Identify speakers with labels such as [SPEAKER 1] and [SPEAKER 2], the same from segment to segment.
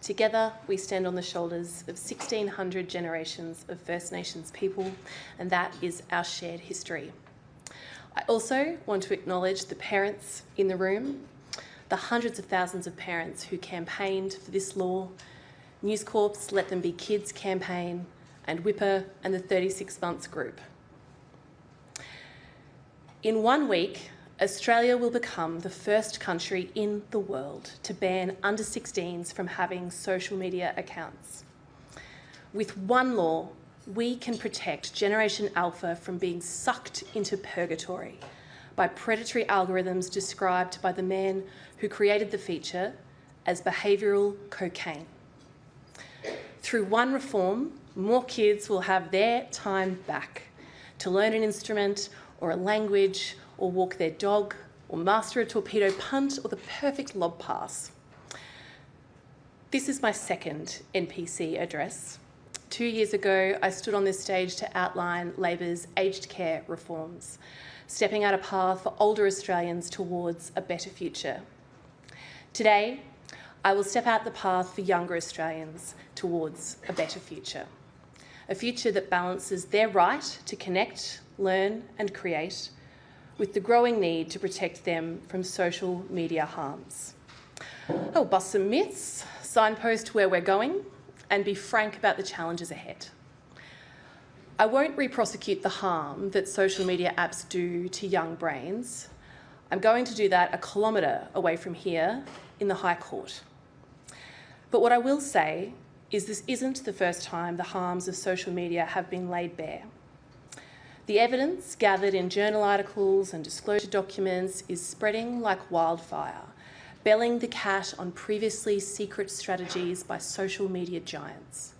[SPEAKER 1] Together, we stand on the shoulders of 1,600 generations of First Nations people, and that is our shared history. I also want to acknowledge the parents in the room, the hundreds of thousands of parents who campaigned for this law, News Corp's Let Them Be Kids campaign, and Whipper and the 36 Months group. In 1 week, Australia will become the first country in the world to ban under 16s from having social media accounts. With one law, we can protect Generation Alpha from being sucked into purgatory by predatory algorithms described by the man who created the feature as behavioural cocaine. Through one reform, more kids will have their time back to learn an instrument or a language or walk their dog or master a torpedo punt or the perfect lob pass. This is my second NPC address. 2 years ago, I stood on this stage to outline Labor's aged care reforms, stepping out a path for older Australians towards a better future. Today, I will step out the path for younger Australians towards a better future. A future that balances their right to connect, learn and create with the growing need to protect them from social media harms. I'll bust some myths, signpost where we're going, and be frank about the challenges ahead. I won't re-prosecute the harm that social media apps do to young brains. I'm going to do that a kilometre away from here in the High Court. But what I will say is this isn't the first time the harms of social media have been laid bare. The evidence gathered in journal articles and disclosure documents is spreading like wildfire, belling the cat on previously secret strategies by social media giants.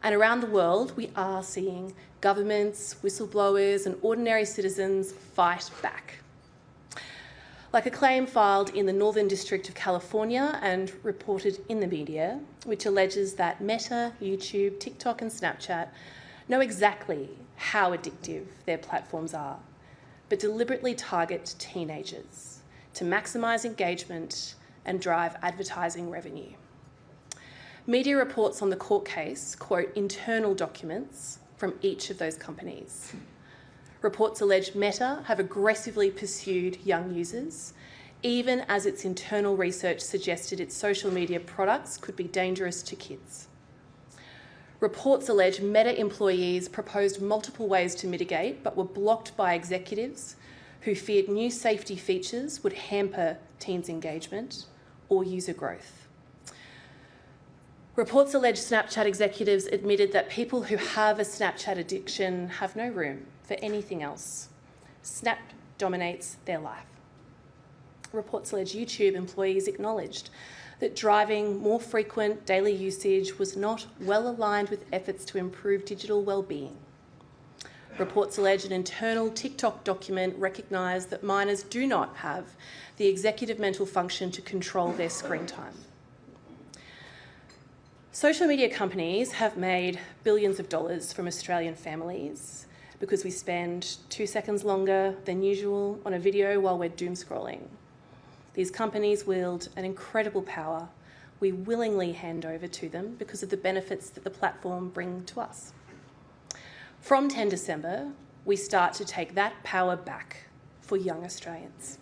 [SPEAKER 1] And around the world, we are seeing governments, whistleblowers and ordinary citizens fight back. Like a claim filed in the Northern District of California and reported in the media, which alleges that Meta, YouTube, TikTok and Snapchat know exactly how addictive their platforms are, but deliberately target teenagers to maximise engagement and drive advertising revenue. Media reports on the court case quote internal documents from each of those companies. Reports allege Meta have aggressively pursued young users, even as its internal research suggested its social media products could be dangerous to kids. Reports allege Meta employees proposed multiple ways to mitigate, but were blocked by executives who feared new safety features would hamper teens' engagement or user growth. Reports allege Snapchat executives admitted that people who have a Snapchat addiction have no room for anything else. Snap dominates their life. Reports allege YouTube employees acknowledged that driving more frequent daily usage was not well aligned with efforts to improve digital well-being. Reports allege an internal TikTok document recognised that minors do not have the executive mental function to control their screen time. Social media companies have made billions of dollars from Australian families because we spend 2 seconds longer than usual on a video while we're doom scrolling. These companies wield an incredible power we willingly hand over to them because of the benefits that the platform bring to us. From 10 December, we start to take that power back for young Australians.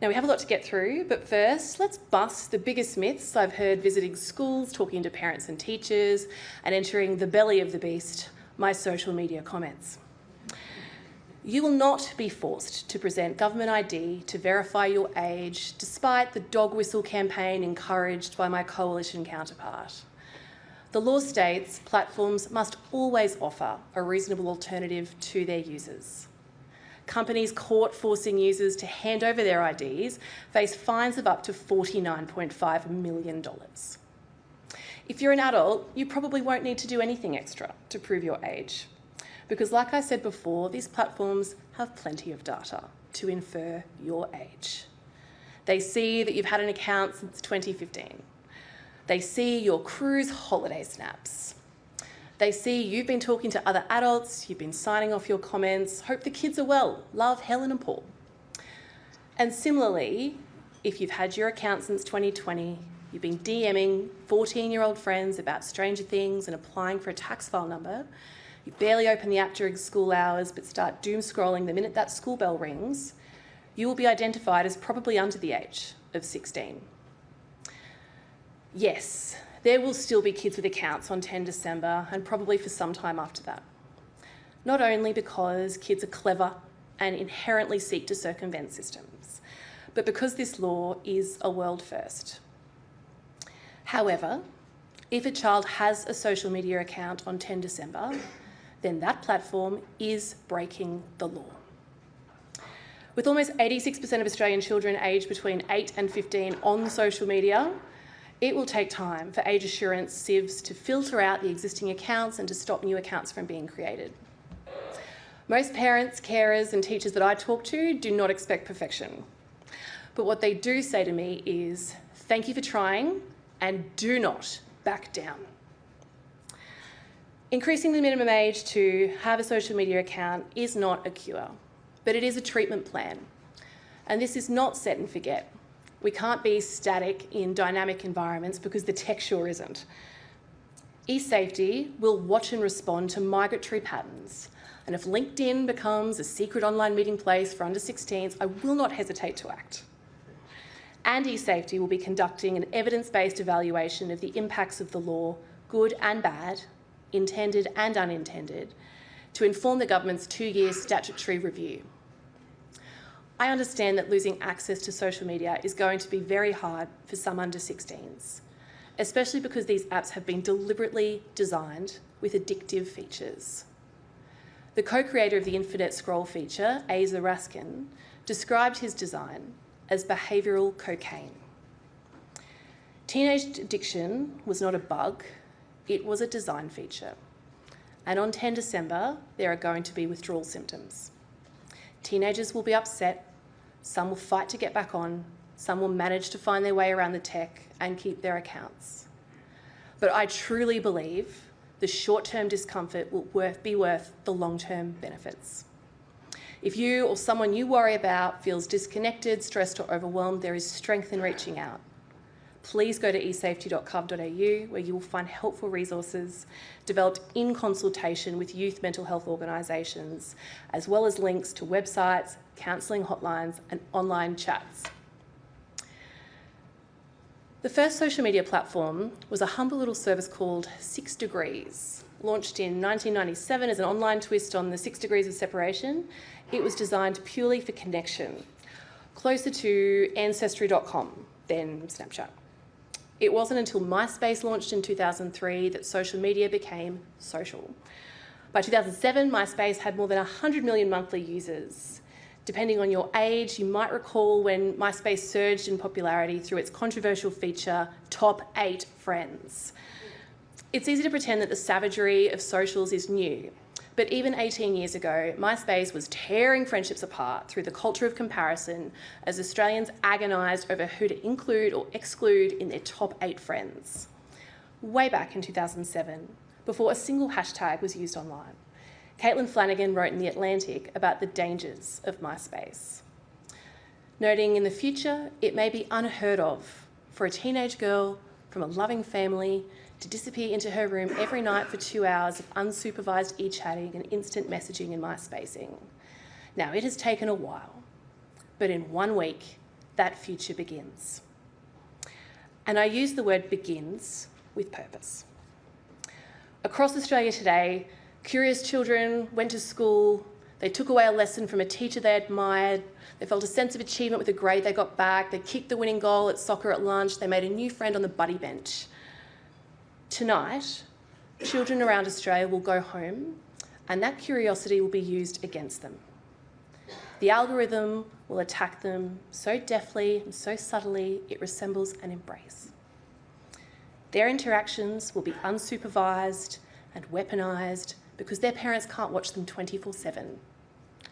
[SPEAKER 1] Now, we have a lot to get through, but first, let's bust the biggest myths I've heard visiting schools, talking to parents and teachers, and entering the belly of the beast, my social media comments. You will not be forced to present government ID to verify your age, despite the dog whistle campaign encouraged by my coalition counterpart. The law states platforms must always offer a reasonable alternative to their users. Companies caught forcing users to hand over their IDs face fines of up to $49.5 million. If you're an adult, you probably won't need to do anything extra to prove your age, because like I said before, these platforms have plenty of data to infer your age. They see that you've had an account since 2015. They see your cruise holiday snaps. They see you've been talking to other adults, you've been signing off your comments, hope the kids are well, love Helen and Paul. And similarly, if you've had your account since 2020, You've been DMing 14-year-old friends about Stranger Things and applying for a tax file number. You barely open the app during school hours but start doom scrolling the minute that school bell rings. You will be identified as probably under the age of 16. Yes, there will still be kids with accounts on 10 December and probably for some time after that. Not only because kids are clever and inherently seek to circumvent systems, but because this law is a world first. However, if a child has a social media account on 10 December, then that platform is breaking the law. With almost 86% of Australian children aged between 8 and 15 on social media, it will take time for age assurance sieves to filter out the existing accounts and to stop new accounts from being created. Most parents, carers and teachers that I talk to do not expect perfection. But what they do say to me is, thank you for trying and do not back down. Increasing the minimum age to have a social media account is not a cure, but it is a treatment plan. And this is not set and forget. We can't be static in dynamic environments because the tech sure isn't. eSafety will watch and respond to migratory patterns. And if LinkedIn becomes a secret online meeting place for under 16s, I will not hesitate to act. And eSafety will be conducting an evidence-based evaluation of the impacts of the law, good and bad, intended and unintended, to inform the government's 2-year statutory review. I understand that losing access to social media is going to be very hard for some under 16s, especially because these apps have been deliberately designed with addictive features. The co-creator of the infinite scroll feature, Asa Raskin, described his design as behavioural cocaine. Teenage addiction was not a bug, it was a design feature. And on 10 December, there are going to be withdrawal symptoms. Teenagers will be upset, some will fight to get back on, some will manage to find their way around the tech and keep their accounts. But I truly believe the short-term discomfort will be worth the long-term benefits. If you or someone you worry about feels disconnected, stressed or overwhelmed, there is strength in reaching out. Please go to esafety.gov.au where you will find helpful resources developed in consultation with youth mental health organisations, as well as links to websites, counselling hotlines and online chats. The first social media platform was a humble little service called 6 Degrees. Launched in 1997 as an online twist on the 6 degrees of separation, it was designed purely for connection, closer to ancestry.com than Snapchat. It wasn't until MySpace launched in 2003 that social media became social. By 2007, MySpace had more than 100 million monthly users. Depending on your age, you might recall when MySpace surged in popularity through its controversial feature, Top 8 Friends. It's easy to pretend that the savagery of socials is new, but even 18 years ago, MySpace was tearing friendships apart through the culture of comparison as Australians agonised over who to include or exclude in their top 8 friends. Way back in 2007, before a single hashtag was used online, Caitlin Flanagan wrote in The Atlantic about the dangers of MySpace, noting in the future it may be unheard of for a teenage girl from a loving family to disappear into her room every night for 2 hours of unsupervised e-chatting and instant messaging and MySpacing. Now, it has taken a while, but in 1 week, that future begins. And I use the word begins with purpose. Across Australia today, curious children went to school, they took away a lesson from a teacher they admired, they felt a sense of achievement with a grade they got back, they kicked the winning goal at soccer at lunch, they made a new friend on the buddy bench. Tonight, children around Australia will go home and that curiosity will be used against them. The algorithm will attack them so deftly and so subtly it resembles an embrace. Their interactions will be unsupervised and weaponised because their parents can't watch them 24/7,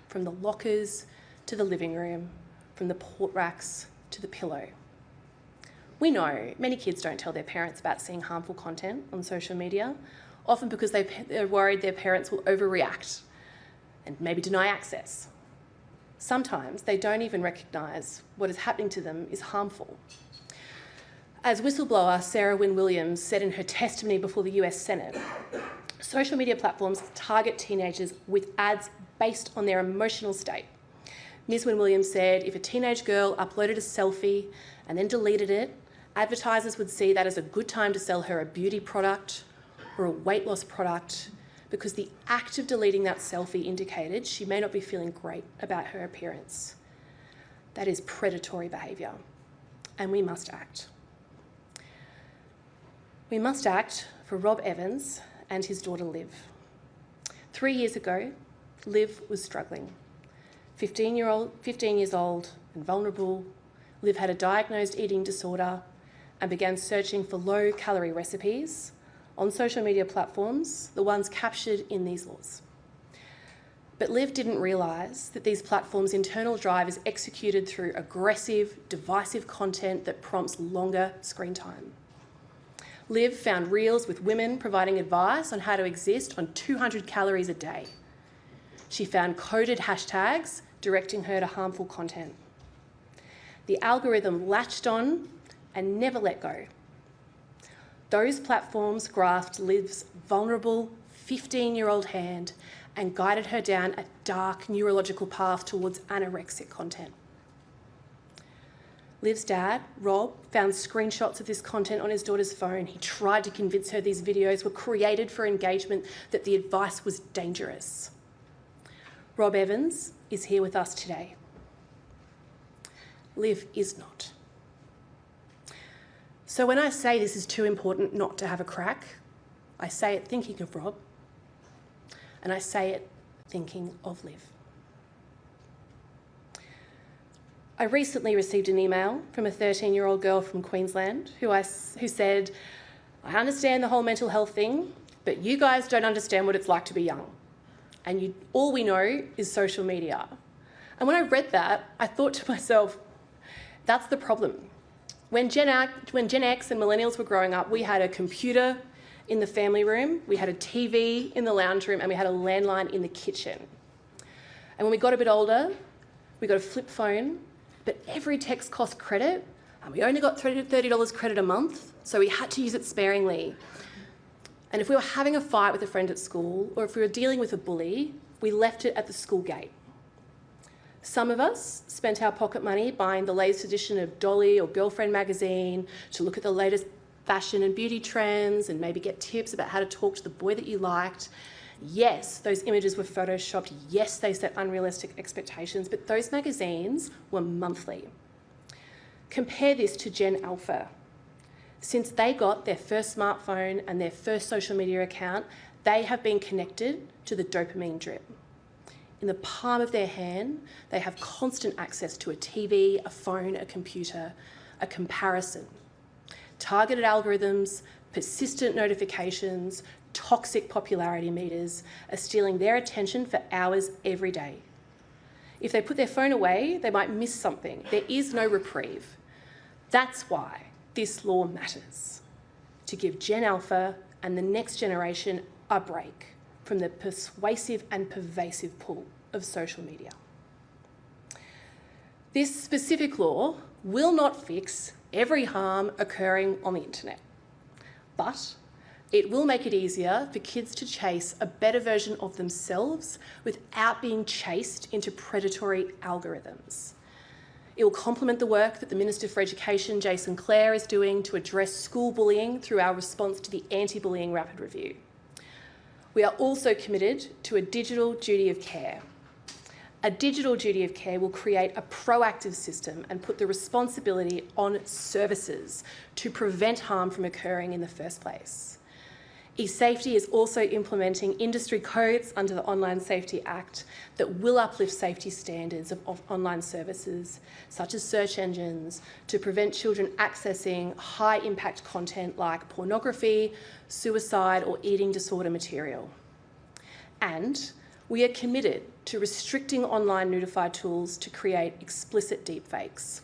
[SPEAKER 1] from the lockers to the living room, from the port racks to the pillow. We know many kids don't tell their parents about seeing harmful content on social media, often because they're worried their parents will overreact and maybe deny access. Sometimes they don't even recognise what is happening to them is harmful. As whistleblower Sarah Wynne Williams said in her testimony before the US Senate, social media platforms target teenagers with ads based on their emotional state. Ms. Wynne Williams said if a teenage girl uploaded a selfie and then deleted it, advertisers would see that as a good time to sell her a beauty product or a weight loss product, because the act of deleting that selfie indicated she may not be feeling great about her appearance. That is predatory behaviour, and we must act. We must act for Rob Evans and his daughter Liv. 3 years ago, Liv was struggling. 15 years old and vulnerable, Liv had a diagnosed eating disorder and began searching for low-calorie recipes on social media platforms, the ones captured in these laws. But Liv didn't realise that these platforms' internal drive is executed through aggressive, divisive content that prompts longer screen time. Liv found reels with women providing advice on how to exist on 200 calories a day. She found coded hashtags directing her to harmful content. The algorithm latched on and never let go. Those platforms grasped Liv's vulnerable 15-year-old hand and guided her down a dark neurological path towards anorexic content. Liv's dad, Rob, found screenshots of this content on his daughter's phone. He tried to convince her these videos were created for engagement, that the advice was dangerous. Rob Evans is here with us today. Liv is not. So when I say this is too important not to have a crack, I say it thinking of Rob, and I say it thinking of Liv. I recently received an email from a 13-year-old girl from Queensland who said, I understand the whole mental health thing, but you guys don't understand what it's like to be young. And all we know is social media. And when I read that, I thought to myself, that's the problem. When Gen X and millennials were growing up, we had a computer in the family room, we had a TV in the lounge room, and we had a landline in the kitchen. And when we got a bit older, we got a flip phone, but every text cost credit, and we only got $30 credit a month, so we had to use it sparingly. And if we were having a fight with a friend at school, or if we were dealing with a bully, we left it at the school gate. Some of us spent our pocket money buying the latest edition of Dolly or Girlfriend magazine to look at the latest fashion and beauty trends and maybe get tips about how to talk to the boy that you liked. Yes, those images were photoshopped. Yes, they set unrealistic expectations, but those magazines were monthly. Compare this to Gen Alpha. Since they got their first smartphone and their first social media account, they have been connected to the dopamine drip. In the palm of their hand, they have constant access to a TV, a phone, a computer, a comparison. Targeted algorithms, persistent notifications, toxic popularity meters are stealing their attention for hours every day. If they put their phone away, they might miss something. There is no reprieve. That's why this law matters, to give Gen Alpha and the next generation a break from the persuasive and pervasive pull of social media. This specific law will not fix every harm occurring on the internet, but it will make it easier for kids to chase a better version of themselves without being chased into predatory algorithms. It will complement the work that the Minister for Education, Jason Clare, is doing to address school bullying through our response to the Anti-Bullying Rapid Review. We are also committed to a digital duty of care. A digital duty of care will create a proactive system and put the responsibility on services to prevent harm from occurring in the first place. eSafety is also implementing industry codes under the Online Safety Act that will uplift safety standards of online services, such as search engines, to prevent children accessing high-impact content like pornography, suicide, or eating disorder material. And we are committed to restricting online notified tools to create explicit deepfakes.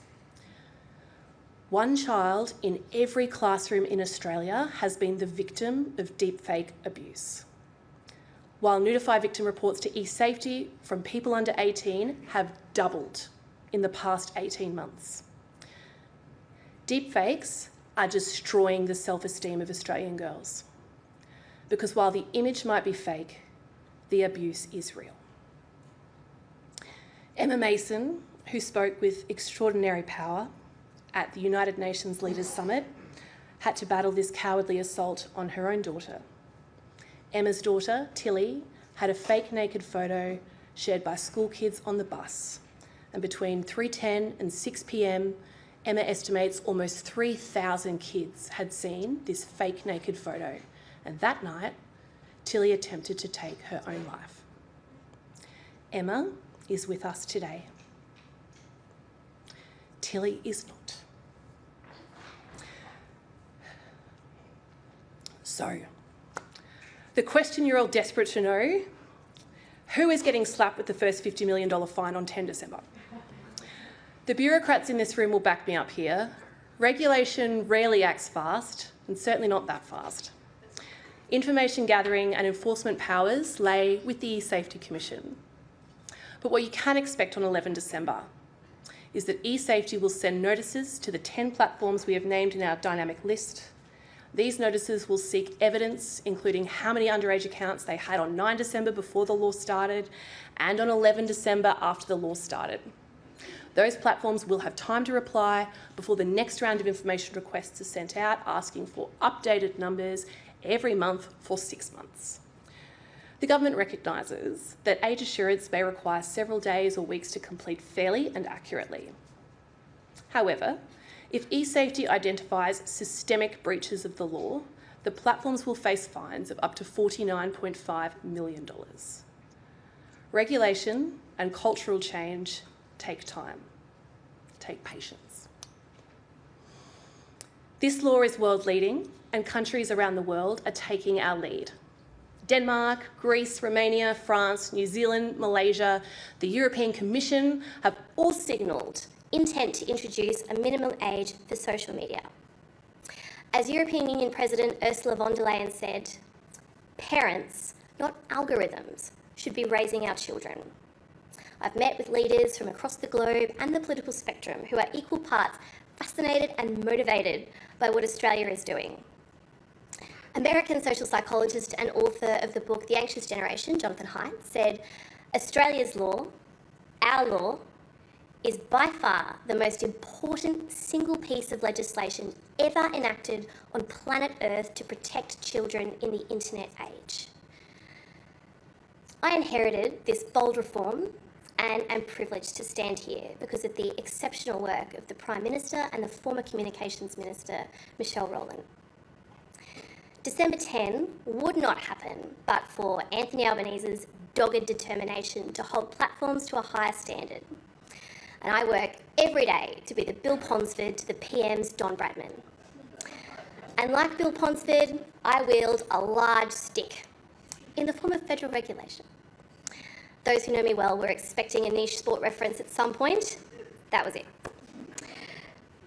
[SPEAKER 1] One child in every classroom in Australia has been the victim of deepfake abuse, while notified victim reports to eSafety from people under 18 have doubled in the past 18 months. Deepfakes are destroying the self-esteem of Australian girls. Because while the image might be fake, the abuse is real. Emma Mason, who spoke with extraordinary power at the United Nations Leaders Summit, had to battle this cowardly assault on her own daughter. Emma's daughter, Tilly, had a fake naked photo shared by school kids on the bus. And between 3:10 and 6 p.m, Emma estimates almost 3,000 kids had seen this fake naked photo. And that night, Tilly attempted to take her own life. Emma is with us today. Tilly is not. So, the question you're all desperate to know, who is getting slapped with the first $50 million fine on 10 December? The bureaucrats in this room will back me up here. Regulation rarely acts fast, and certainly not that fast. Information gathering and enforcement powers lay with the eSafety Commission. But what you can expect on 11 December is that eSafety will send notices to the 10 platforms we have named in our dynamic list. These notices will seek evidence, including how many underage accounts they had on 9 December before the law started and on 11 December after the law started. Those platforms will have time to reply before the next round of information requests are sent out, asking for updated numbers every month for 6 months. The government recognises that age assurance may require several days or weeks to complete fairly and accurately. However, if eSafety identifies systemic breaches of the law, the platforms will face fines of up to $49.5 million. Regulation and cultural change take time, take patience. This law is world-leading, and countries around the world are taking our lead. Denmark, Greece, Romania, France, New Zealand, Malaysia, the European Commission have all signalled intent to introduce a minimum age for social media. As European Union President Ursula von der Leyen said, parents, not algorithms, should be raising our children. I've met with leaders from across the globe and the political spectrum who are equal parts fascinated and motivated by what Australia is doing. American social psychologist and author of the book The Anxious Generation, Jonathan Haidt, said, Australia's law, our law, is by far the most important single piece of legislation ever enacted on planet Earth to protect children in the internet age. I inherited this bold reform and am privileged to stand here because of the exceptional work of the Prime Minister and the former Communications Minister, Michelle Rowland. December 10 would not happen but for Anthony Albanese's dogged determination to hold platforms to a higher standard. And I work every day to be the Bill Ponsford to the PM's Don Bradman. And like Bill Ponsford, I wield a large stick in the form of federal regulation. Those who know me well were expecting a niche sport reference at some point. That was it.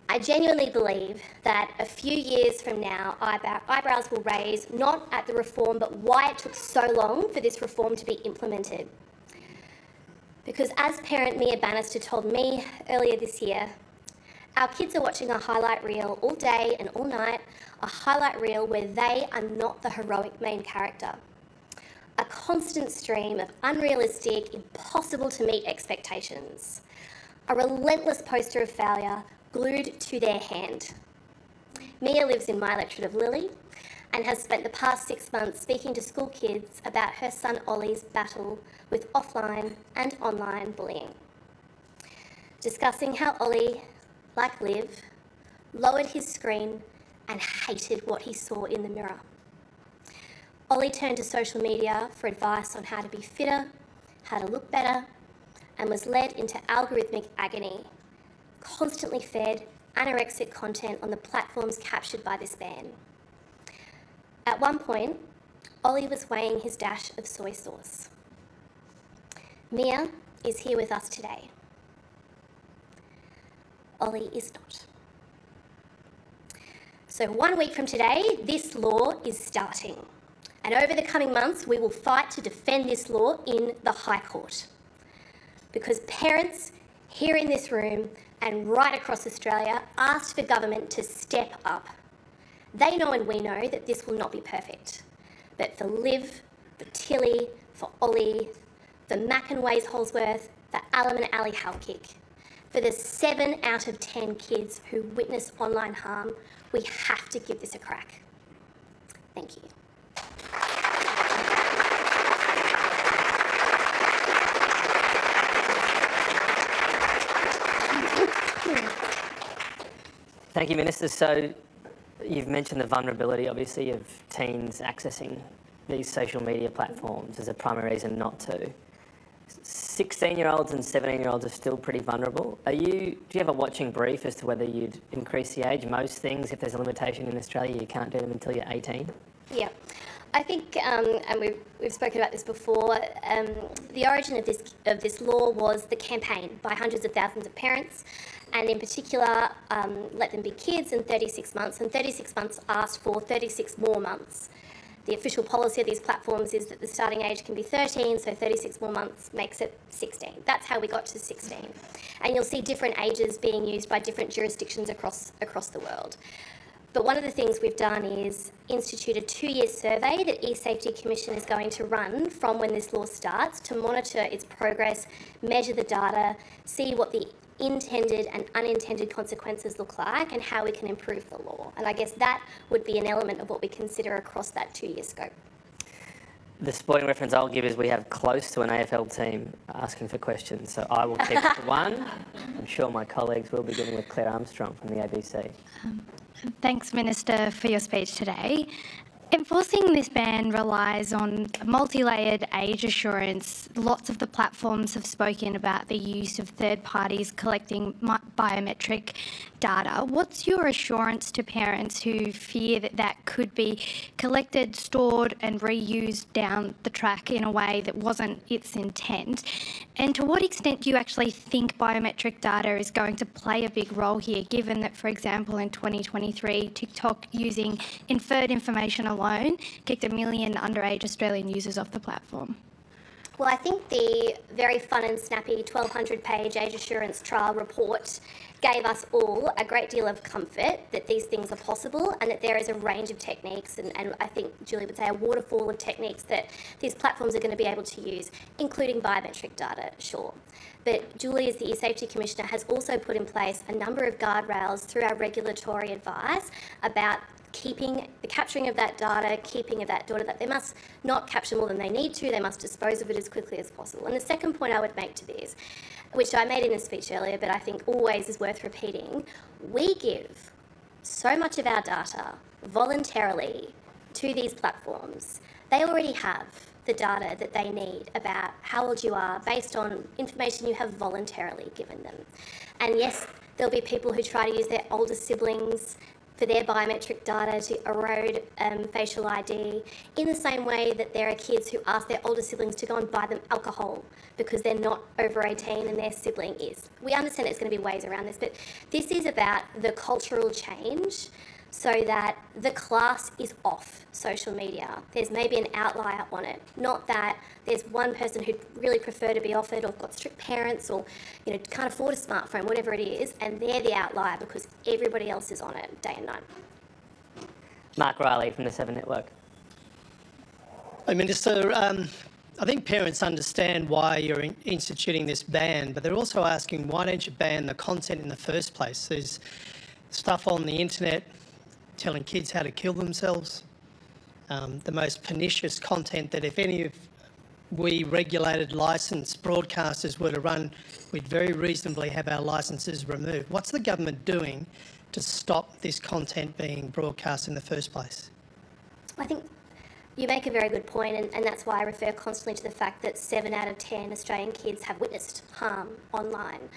[SPEAKER 1] I genuinely believe that a few years from now, eyebrows will raise not at the reform, but why it took so long for this reform to be implemented. Because as parent Mia Bannister told me earlier this year, our kids are watching a highlight reel all day and all night, a highlight reel where they are not the heroic main character. A constant stream of unrealistic, impossible to meet expectations. A relentless poster of failure glued to their hand. Mia lives in my electorate of Lily and has spent the past 6 months speaking to school kids about her son Ollie's battle with offline and online bullying. Discussing how Ollie, like Liv, lowered his screen and hated what he saw in the mirror. Ollie turned to social media for advice on how to be fitter, how to look better, and was led into algorithmic agony, constantly fed anorexic content on the platforms captured by this ban. At one point, Ollie was weighing his dash of soy sauce. Mia is here with us today. Ollie is not. So 1 week from today, this law is starting. And over the coming months, we will fight to defend this law in the High Court. Because parents here in this room
[SPEAKER 2] and right across Australia asked for government to step up. They know and we know that this will not be perfect. But for Liv, for Tilly, for Ollie, for Mac and Ways Holsworth, for Alan and Ali Halkick, for the 7 out of 10 kids who witness online harm, we have to give this a crack. Thank you.
[SPEAKER 3] Thank you, Minister. So you've mentioned the vulnerability, obviously, of teens accessing these social media platforms as a primary reason not to. 16-year-olds and 17-year-olds are still pretty vulnerable. Do you have a watching brief as to whether you'd increase the age? Most things, if there's a limitation in Australia, you can't do them until you're 18.
[SPEAKER 2] Yeah. I think, and we've spoken about this before, the origin of this law was the campaign by hundreds of thousands of parents, and in particular, let them be kids in 36 months, and 36 months asked for 36 more months. The official policy of these platforms is that the starting age can be 13, so 36 more months makes it 16. That's how we got to 16. And you'll see different ages being used by different jurisdictions across the world. But one of the things we've done is institute a 2-year survey that eSafety Commission is going to run from when this law starts to monitor its progress, measure the data, see what the intended and unintended consequences look like and how we can improve the law. And I guess that would be an element of what we consider across that 2-year scope.
[SPEAKER 3] The sporting reference I'll give is we have close to an AFL team asking for questions, so I will keep it to one. I'm sure my colleagues will, beginning with Claire Armstrong from the ABC.
[SPEAKER 4] Thanks, Minister, for your speech today. Enforcing this ban relies on multi-layered age assurance. Lots of the platforms have spoken about the use of third parties collecting biometric data. What's your assurance to parents who fear that that could be collected, stored and reused down the track in a way that wasn't its intent? And to what extent do you actually think biometric data is going to play a big role here, given that, for example, in 2023, TikTok using inferred information alone kicked 1 million underage Australian users off the platform?
[SPEAKER 2] Well, I think the very fun and snappy 1,200-page age assurance trial report gave us all a great deal of comfort that these things are possible and that there is a range of techniques, and I think Julie would say a waterfall of techniques that these platforms are going to be able to use, including biometric data, sure. But Julie, as the eSafety Commissioner, has also put in place a number of guardrails through our regulatory advice about keeping the capturing of that data, keeping of that data, that they must not capture more than they need to, they must dispose of it as quickly as possible. And the second point I would make to this, which I made in a speech earlier, but I think always is worth repeating, we give so much of our data voluntarily to these platforms. They already have the data that they need about how old you are based on information you have voluntarily given them. And yes, there'll be people who try to use their older siblings for their biometric data to erode facial ID, in the same way that there are kids who ask their older siblings to go and buy them alcohol because they're not over 18 and their sibling is. We understand there's going to be ways around this, but this is about the cultural change so that the class is off social media. There's maybe an outlier on it, not that there's one person who'd really prefer to be off it or got strict parents or can't afford a smartphone, whatever it is, and they're the outlier because everybody else is on it day and night.
[SPEAKER 3] Mark Riley from the 7 Network.
[SPEAKER 5] Hey, Minister, I think parents understand why you're instituting this ban, but they're also asking, why don't you ban the content in the first place? There's stuff on the internet telling kids how to kill themselves, the most pernicious content that if any of we regulated licensed broadcasters were to run, we'd very reasonably have our licences removed. What's the government doing to stop this content being broadcast in the first place?
[SPEAKER 2] I think you make a very good point, and that's why I refer constantly to the fact that 7 out of 10 Australian kids have witnessed harm online.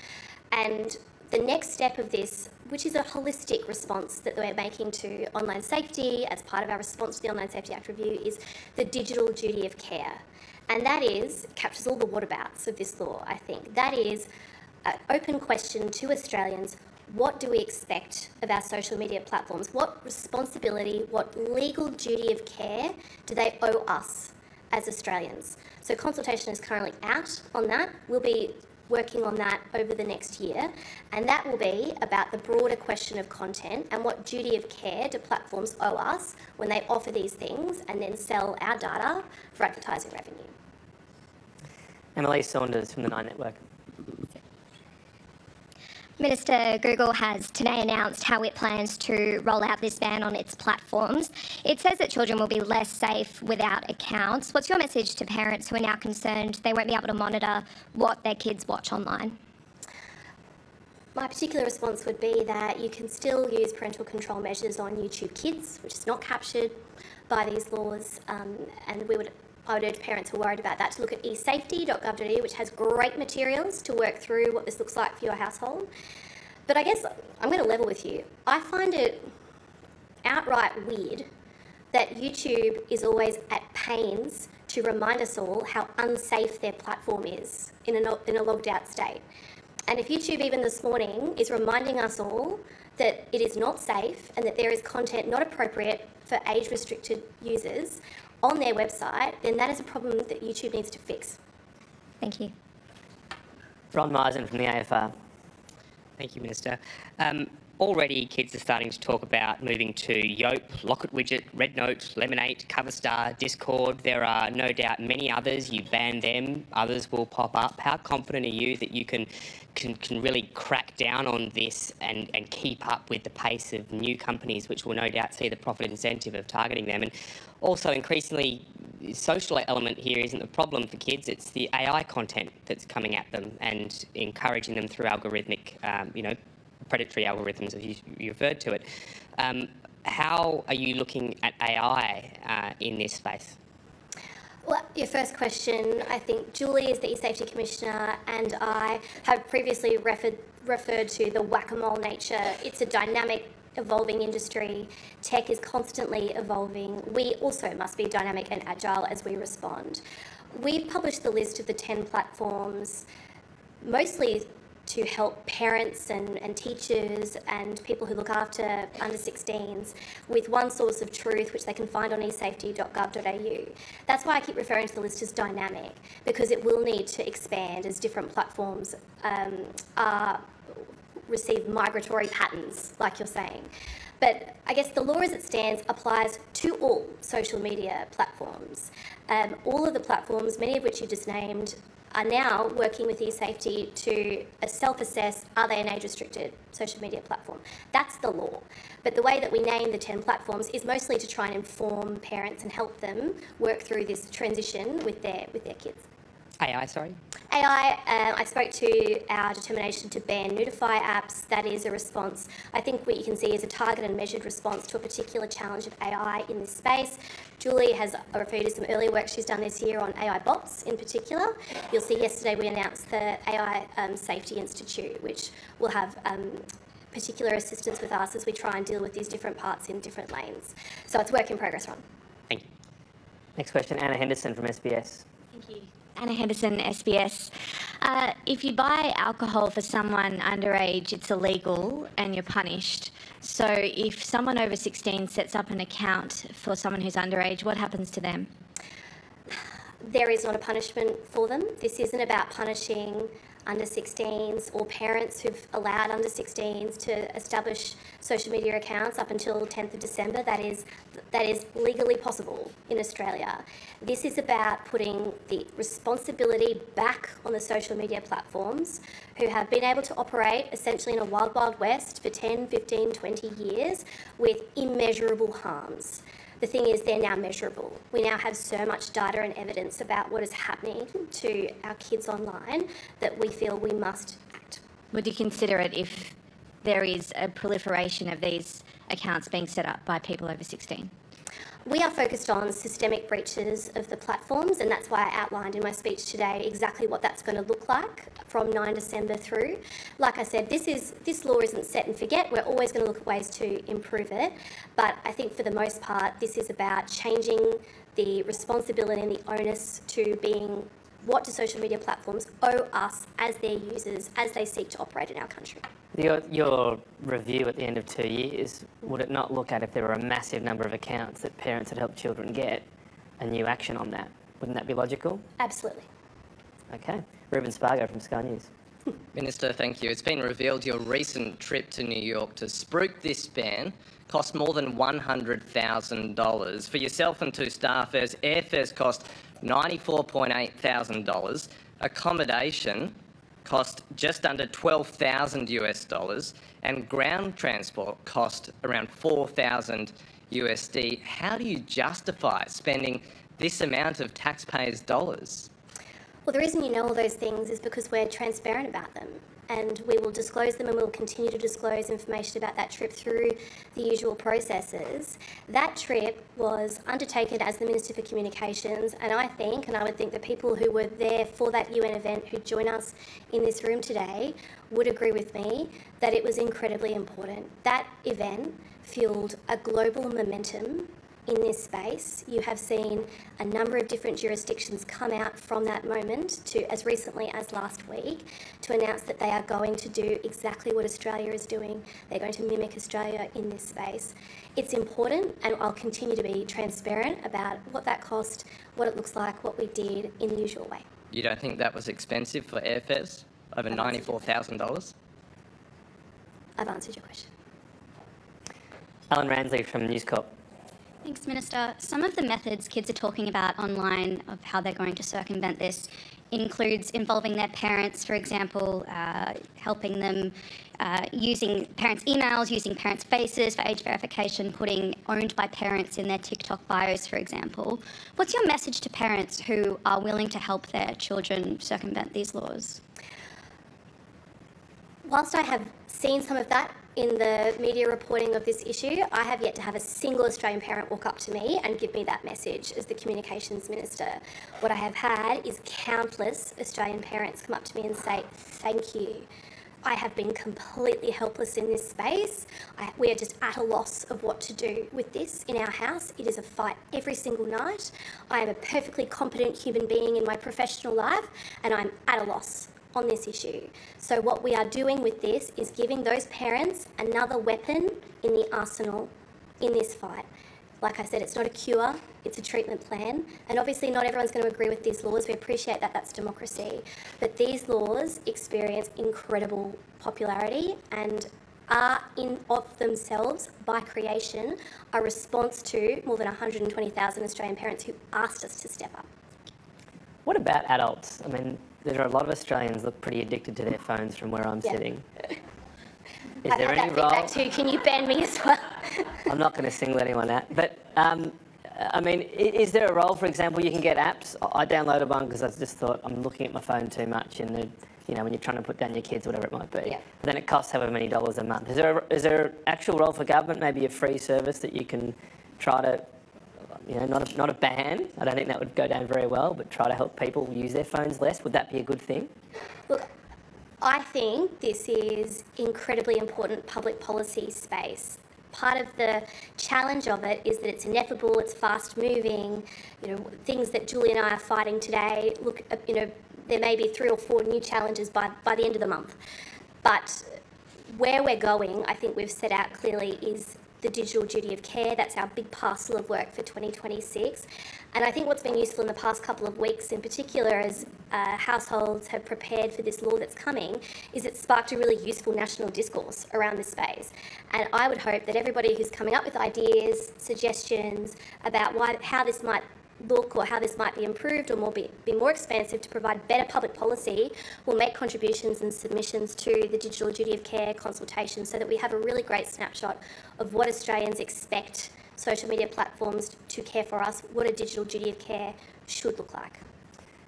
[SPEAKER 2] And the next step of this, which is a holistic response that we're making to online safety as part of our response to the Online Safety Act review, is the digital duty of care. And that captures all the whatabouts of this law, I think. That is an open question to Australians. What do we expect of our social media platforms? What responsibility, what legal duty of care do they owe us as Australians? So consultation is currently out on that. We'll be working on that over the next year, and that will be about the broader question of content and what duty of care do platforms owe us when they offer these things and then sell our data for advertising revenue.
[SPEAKER 3] Emily Saunders from the Nine Network.
[SPEAKER 6] Minister, Google has today announced how it plans to roll out this ban on its platforms. It says that children will be less safe without accounts. What's your message to parents who are now concerned they won't be able to monitor what their kids watch online?
[SPEAKER 2] My particular response would be that you can still use parental control measures on YouTube Kids, which is not captured by these laws, and I would urge parents who are worried about that to look at esafety.gov.au, which has great materials to work through what this looks like for your household. But I guess I'm going to level with you. I find it outright weird that YouTube is always at pains to remind us all how unsafe their platform is in a logged out state. And if YouTube even this morning is reminding us all that it is not safe and that there is content not appropriate for age-restricted users on their website, then that is a problem that YouTube needs to fix.
[SPEAKER 6] Thank you.
[SPEAKER 3] Ron Marsden from the AFR.
[SPEAKER 7] Thank you, Minister. Already, kids are starting to talk about moving to Yope, Locket Widget, Rednote, Lemonade, Coverstar, Discord. There are no doubt many others. You ban them, others will pop up. How confident are you that you can really crack down on this and keep up with the pace of new companies, which will no doubt see the profit incentive of targeting them? And also, increasingly, the social element here isn't the problem for kids, it's the AI content that's coming at them and encouraging them through algorithmic, predatory algorithms, as you referred to it. How are you looking at AI in this space?
[SPEAKER 2] Well, your first question, I think Julie is the eSafety Commissioner and I have previously referred to the whack-a-mole nature. It's a dynamic, evolving industry. Tech is constantly evolving. We also must be dynamic and agile as we respond. We've published the list of the 10 platforms, mostly to help parents and teachers and people who look after under 16s with one source of truth, which they can find on esafety.gov.au. That's why I keep referring to the list as dynamic, because it will need to expand as different platforms receive migratory patterns, like you're saying. But I guess the law as it stands applies to all social media platforms. All of the platforms, many of which you just named, are now working with eSafety to self-assess, are they an age-restricted social media platform? That's the law. But the way that we name the 10 platforms is mostly to try and inform parents and help them work through this transition with their kids.
[SPEAKER 7] AI, sorry?
[SPEAKER 2] AI, I spoke to our determination to ban Notify apps. That is a response. I think what you can see is a targeted and measured response to a particular challenge of AI in this space. Julie has referred to some earlier work she's done this year on AI bots in particular. You'll see yesterday we announced the AI Safety Institute, which will have particular assistance with us as we try and deal with these different parts in different lanes. So it's work in progress, Ron.
[SPEAKER 7] Thank you.
[SPEAKER 3] Next question, Anna Henderson from SBS.
[SPEAKER 8] Thank you. Anna Henderson, SBS. If you buy alcohol for someone underage, it's illegal and you're punished. So if someone over 16 sets up an account for someone who's underage, what happens to them?
[SPEAKER 2] There is not a punishment for them. This isn't about punishing under 16s or parents who've allowed under 16s to establish social media accounts up until 10th of December. That is legally possible in Australia. This is about putting the responsibility back on the social media platforms who have been able to operate essentially in a wild, wild west for 10, 15, 20 years with immeasurable harms. The thing is, they're now measurable. We now have so much data and evidence about what is happening to our kids online that we feel we must act.
[SPEAKER 8] Would you consider it if there is a proliferation of these accounts being set up by people over 16?
[SPEAKER 2] We are focused on systemic breaches of the platforms, and that's why I outlined in my speech today exactly what that's going to look like from 9 December through. Like I said, this law isn't set and forget. We're always going to look at ways to improve it, but I think for the most part, this is about changing the responsibility and the onus to being what do social media platforms owe us as their users as they seek to operate in our country.
[SPEAKER 3] Your review at the end of 2 years, would it not look at if there were a massive number of accounts that parents had helped children get, a new action on that? Wouldn't that be logical?
[SPEAKER 2] Absolutely.
[SPEAKER 3] Okay. Ruben Spargo from Sky News.
[SPEAKER 9] Minister, thank you. It's been revealed your recent trip to New York to spruik this ban cost more than $100,000. For yourself and 2 staffers, airfares cost $94,800. Accommodation cost just under $12,000 and ground transport cost around $4,000 USD. How do you justify spending this amount of taxpayers' dollars?
[SPEAKER 2] Well, the reason you know all those things is because we're transparent about them, and we will disclose them, and we'll continue to disclose information about that trip through the usual processes. That trip was undertaken as the Minister for Communications, and I would think the people who were there for that UN event who join us in this room today would agree with me that it was incredibly important. That event fueled a global momentum in this space. You have seen a number of different jurisdictions come out from that moment to, as recently as last week, to announce that they are going to do exactly what Australia is doing. They're going to mimic Australia in this space. It's important, and I'll continue to be transparent about what that cost, what it looks like, what we did in the usual way.
[SPEAKER 9] You don't think that was expensive for airfares? Over $94,000?
[SPEAKER 2] I've answered your question.
[SPEAKER 3] Alan Ransley from News Corp.
[SPEAKER 10] Thanks, Minister. Some of the methods kids are talking about online of how they're going to circumvent this includes involving their parents, for example, helping them using parents' emails, using parents' faces for age verification, putting owned by parents in their TikTok bios, for example. What's your message to parents who are willing to help their children circumvent these laws?
[SPEAKER 2] Whilst I have seen some of that in the media reporting of this issue, I have yet to have a single Australian parent walk up to me and give me that message as the Communications Minister. What I have had is countless Australian parents come up to me and say, thank you. I have been completely helpless in this space. We are just at a loss of what to do with this in our house. It is a fight every single night. I am a perfectly competent human being in my professional life, and I'm at a loss on this issue. So what we are doing with this is giving those parents another weapon in the arsenal in this fight. Like I said, it's not a cure, it's a treatment plan. And obviously not everyone's going to agree with these laws. We appreciate that, that's democracy. But these laws experience incredible popularity and are in of themselves, by creation, a response to more than 120,000 Australian parents who asked us to step up.
[SPEAKER 3] What about adults? I mean, there are a lot of Australians look pretty addicted to their phones from where I'm sitting. Is there any role?
[SPEAKER 2] Feedback too. Can you ban me as well?
[SPEAKER 3] I'm not going to single anyone out, but I mean, is there a role? For example, you can get apps. I downloaded one because I just thought I'm looking at my phone too much, and when you're trying to put down your kids, whatever it might be. Yeah. But then it costs however many dollars a month. Is there an actual role for government? Maybe a free service that you can try to. Not a ban. I don't think that would go down very well, but try to help people use their phones less. Would that be a good thing?
[SPEAKER 2] Look, I think this is incredibly important public policy space. Part of the challenge of it is that it's ineffable, it's fast moving. Things that Julie and I are fighting today, look, there may be 3 or 4 new challenges by the end of the month. But where we're going, I think we've set out clearly, is the digital duty of care. That's our big parcel of work for 2026. And I think what's been useful in the past couple of weeks in particular, as households have prepared for this law that's coming, is it sparked a really useful national discourse around this space. And I would hope that everybody who's coming up with ideas, suggestions about how this might look or how this might be improved or be more expansive to provide better public policy will make contributions and submissions to the digital duty of care consultation, so that we have a really great snapshot of what Australians expect social media platforms to care for us, what a digital duty of care should look like.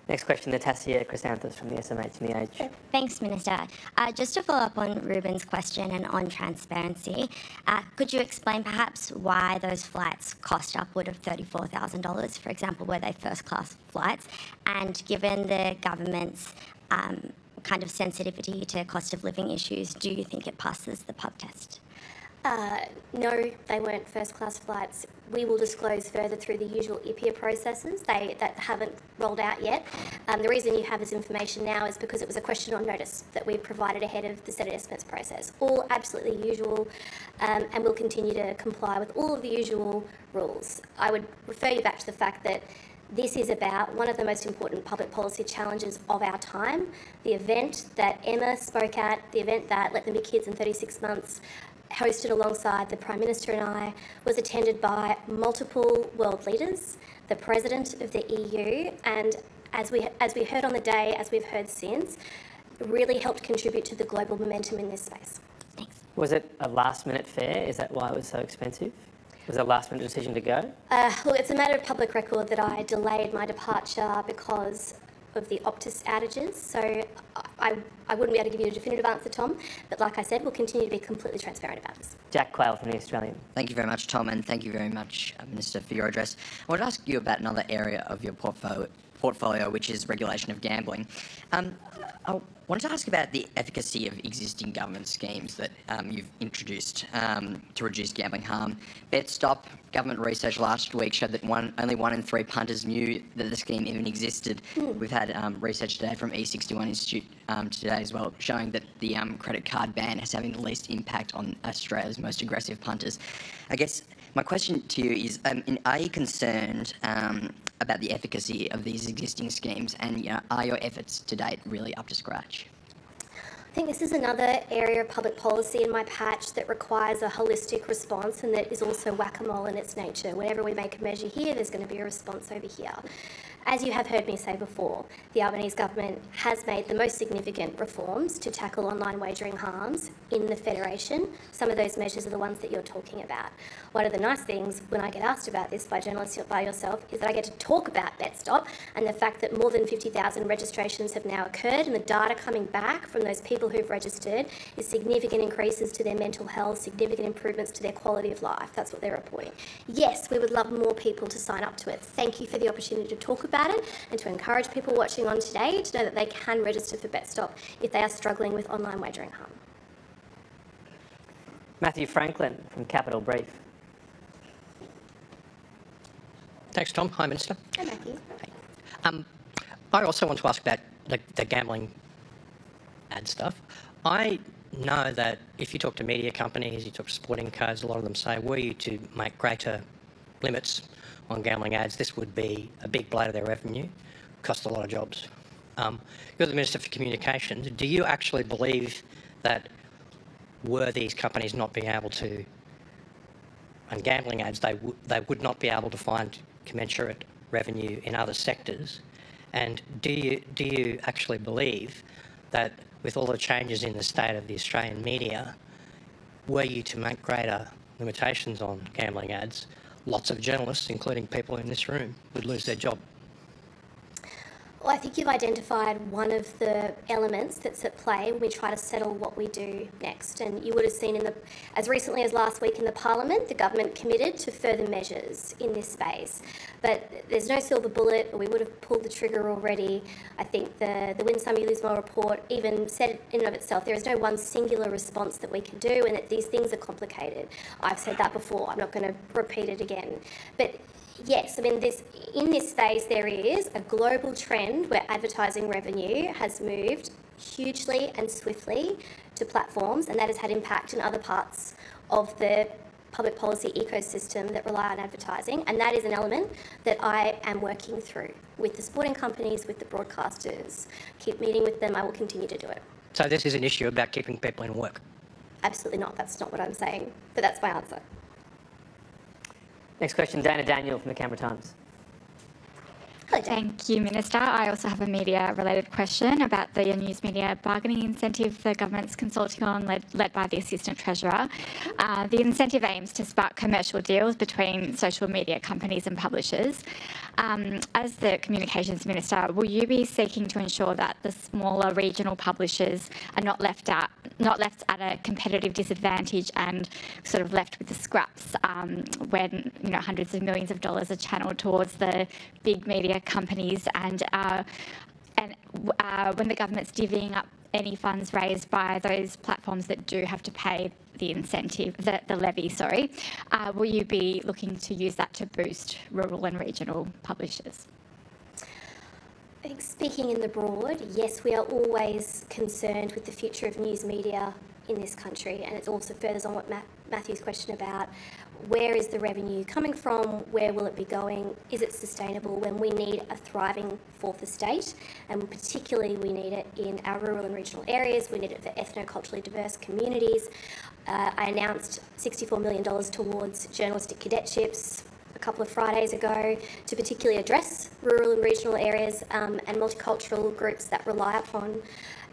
[SPEAKER 3] Next question, Natassia Chrysanthus from the SMH and the Age.
[SPEAKER 6] Thanks, Minister. Just to follow up on Ruben's question and on transparency, could you explain perhaps why those flights cost upward of $34,000, for example, were they first-class flights? And given the government's kind of sensitivity to cost of living issues, do you think it passes the pub test?
[SPEAKER 2] No, they weren't first-class flights. We will disclose further through the usual IPIA processes that haven't rolled out yet. The reason you have this information now is because it was a question on notice that we provided ahead of the Senate estimates process. All absolutely usual, and we'll continue to comply with all of the usual rules. I would refer you back to the fact that This is about one of the most important public policy challenges of our time. The event that Emma spoke at, the event that Let Them Be Kids in 36 Months hosted alongside the Prime Minister and I, was attended by multiple world leaders, the President of the EU, and as we heard on the day, as we've heard since, really helped contribute to the global momentum in this space.
[SPEAKER 3] Thanks. Was it a last-minute fare? Is that why it was so expensive? Was it a last-minute decision to go?
[SPEAKER 2] Look, it's a matter of public record that I delayed my departure because of the Optus outages. So I wouldn't be able to give you a definitive answer, Tom, but like I said, we'll continue to be completely transparent about this.
[SPEAKER 3] Jack Quayle from The Australian.
[SPEAKER 11] Thank you very much, Tom, and thank you very much, Minister, for your address. I want to ask you about another area of your portfolio, which is regulation of gambling. I wanted to ask about the efficacy of existing government schemes that you've introduced to reduce gambling harm. BetStop, government research last week showed that only 1 in 3 punters knew that the scheme even existed. We've had research today from E61 Institute today as well, showing that the credit card ban is having the least impact on Australia's most aggressive punters. I guess my question to you is, are you concerned about the efficacy of these existing schemes, and are your efforts to date really up to scratch?
[SPEAKER 2] I think this is another area of public policy in my patch that requires a holistic response and that is also whack-a-mole in its nature. Whenever we make a measure here, there's going to be a response over here. As you have heard me say before, the Albanese government has made the most significant reforms to tackle online wagering harms in the Federation. Some of those measures are the ones that you're talking about. One of the nice things when I get asked about this by journalists by yourself is that I get to talk about BetStop and the fact that more than 50,000 registrations have now occurred, and the data coming back from those people who've registered is significant increases to their mental health, significant improvements to their quality of life. That's what they're reporting. Yes, we would love more people to sign up to it. Thank you for the opportunity to talk about it and to encourage people watching on today to know that they can register for BetStop if they are struggling with online wagering harm.
[SPEAKER 3] Matthew Franklin from Capital Brief.
[SPEAKER 12] Thanks, Tom. Hi, Minister.
[SPEAKER 2] Hi, Matthew.
[SPEAKER 12] Hey. I also want to ask about the gambling ad stuff. I know that if you talk to media companies, you talk to sporting codes, a lot of them say, were you to make greater limits on gambling ads, this would be a big blow to their revenue, cost a lot of jobs. You're the Minister for Communications. Do you actually believe that were these companies not being able to, on gambling ads, they would not be able to find commensurate revenue in other sectors? And do you actually believe that with all the changes in the state of the Australian media, were you to make greater limitations on gambling ads, lots of journalists, including people in this room, would lose their job?
[SPEAKER 2] Well, I think you've identified one of the elements that's at play when we try to settle what we do next. And you would have seen as recently as last week in the Parliament, the government committed to further measures in this space. But there's no silver bullet, or we would have pulled the trigger already. I think the Win Some, You Lose More report even said in and of itself, there is no one singular response that we can do, and that these things are complicated. I've said that before, I'm not going to repeat it again. But yes, I mean, in this space there is a global trend where advertising revenue has moved hugely and swiftly to platforms, and that has had impact in other parts of the public policy ecosystem that rely on advertising, and that is an element that I am working through with the sporting companies, with the broadcasters. Keep meeting with them, I will continue to do it.
[SPEAKER 12] So this is an issue about keeping people in work?
[SPEAKER 2] Absolutely not, that's not what I'm saying, but that's my answer.
[SPEAKER 3] Next question, Dana Daniel from the Canberra Times.
[SPEAKER 13] Thank you, Minister. I also have a media-related question about the news media bargaining incentive the government's consulting on, led by the Assistant Treasurer. The incentive aims to spark commercial deals between social media companies and publishers. As the Communications Minister, will you be seeking to ensure that the smaller regional publishers are not left at a competitive disadvantage and sort of left with the scraps when hundreds of millions of dollars are channelled towards the big media companies, and when the government's divvying up any funds raised by those platforms that do have to pay the incentive, the levy, will you be looking to use that to boost rural and regional publishers?
[SPEAKER 2] I think speaking in the broad, yes, we are always concerned with the future of news media in this country, and it also furthers on what Matthew's question about where is the revenue coming from, where will it be going, is it sustainable when we need a thriving fourth estate, and particularly we need it in our rural and regional areas, we need it for ethno-culturally diverse communities. I announced $64 million towards journalistic cadetships a couple of Fridays ago to particularly address rural and regional areas and multicultural groups that rely upon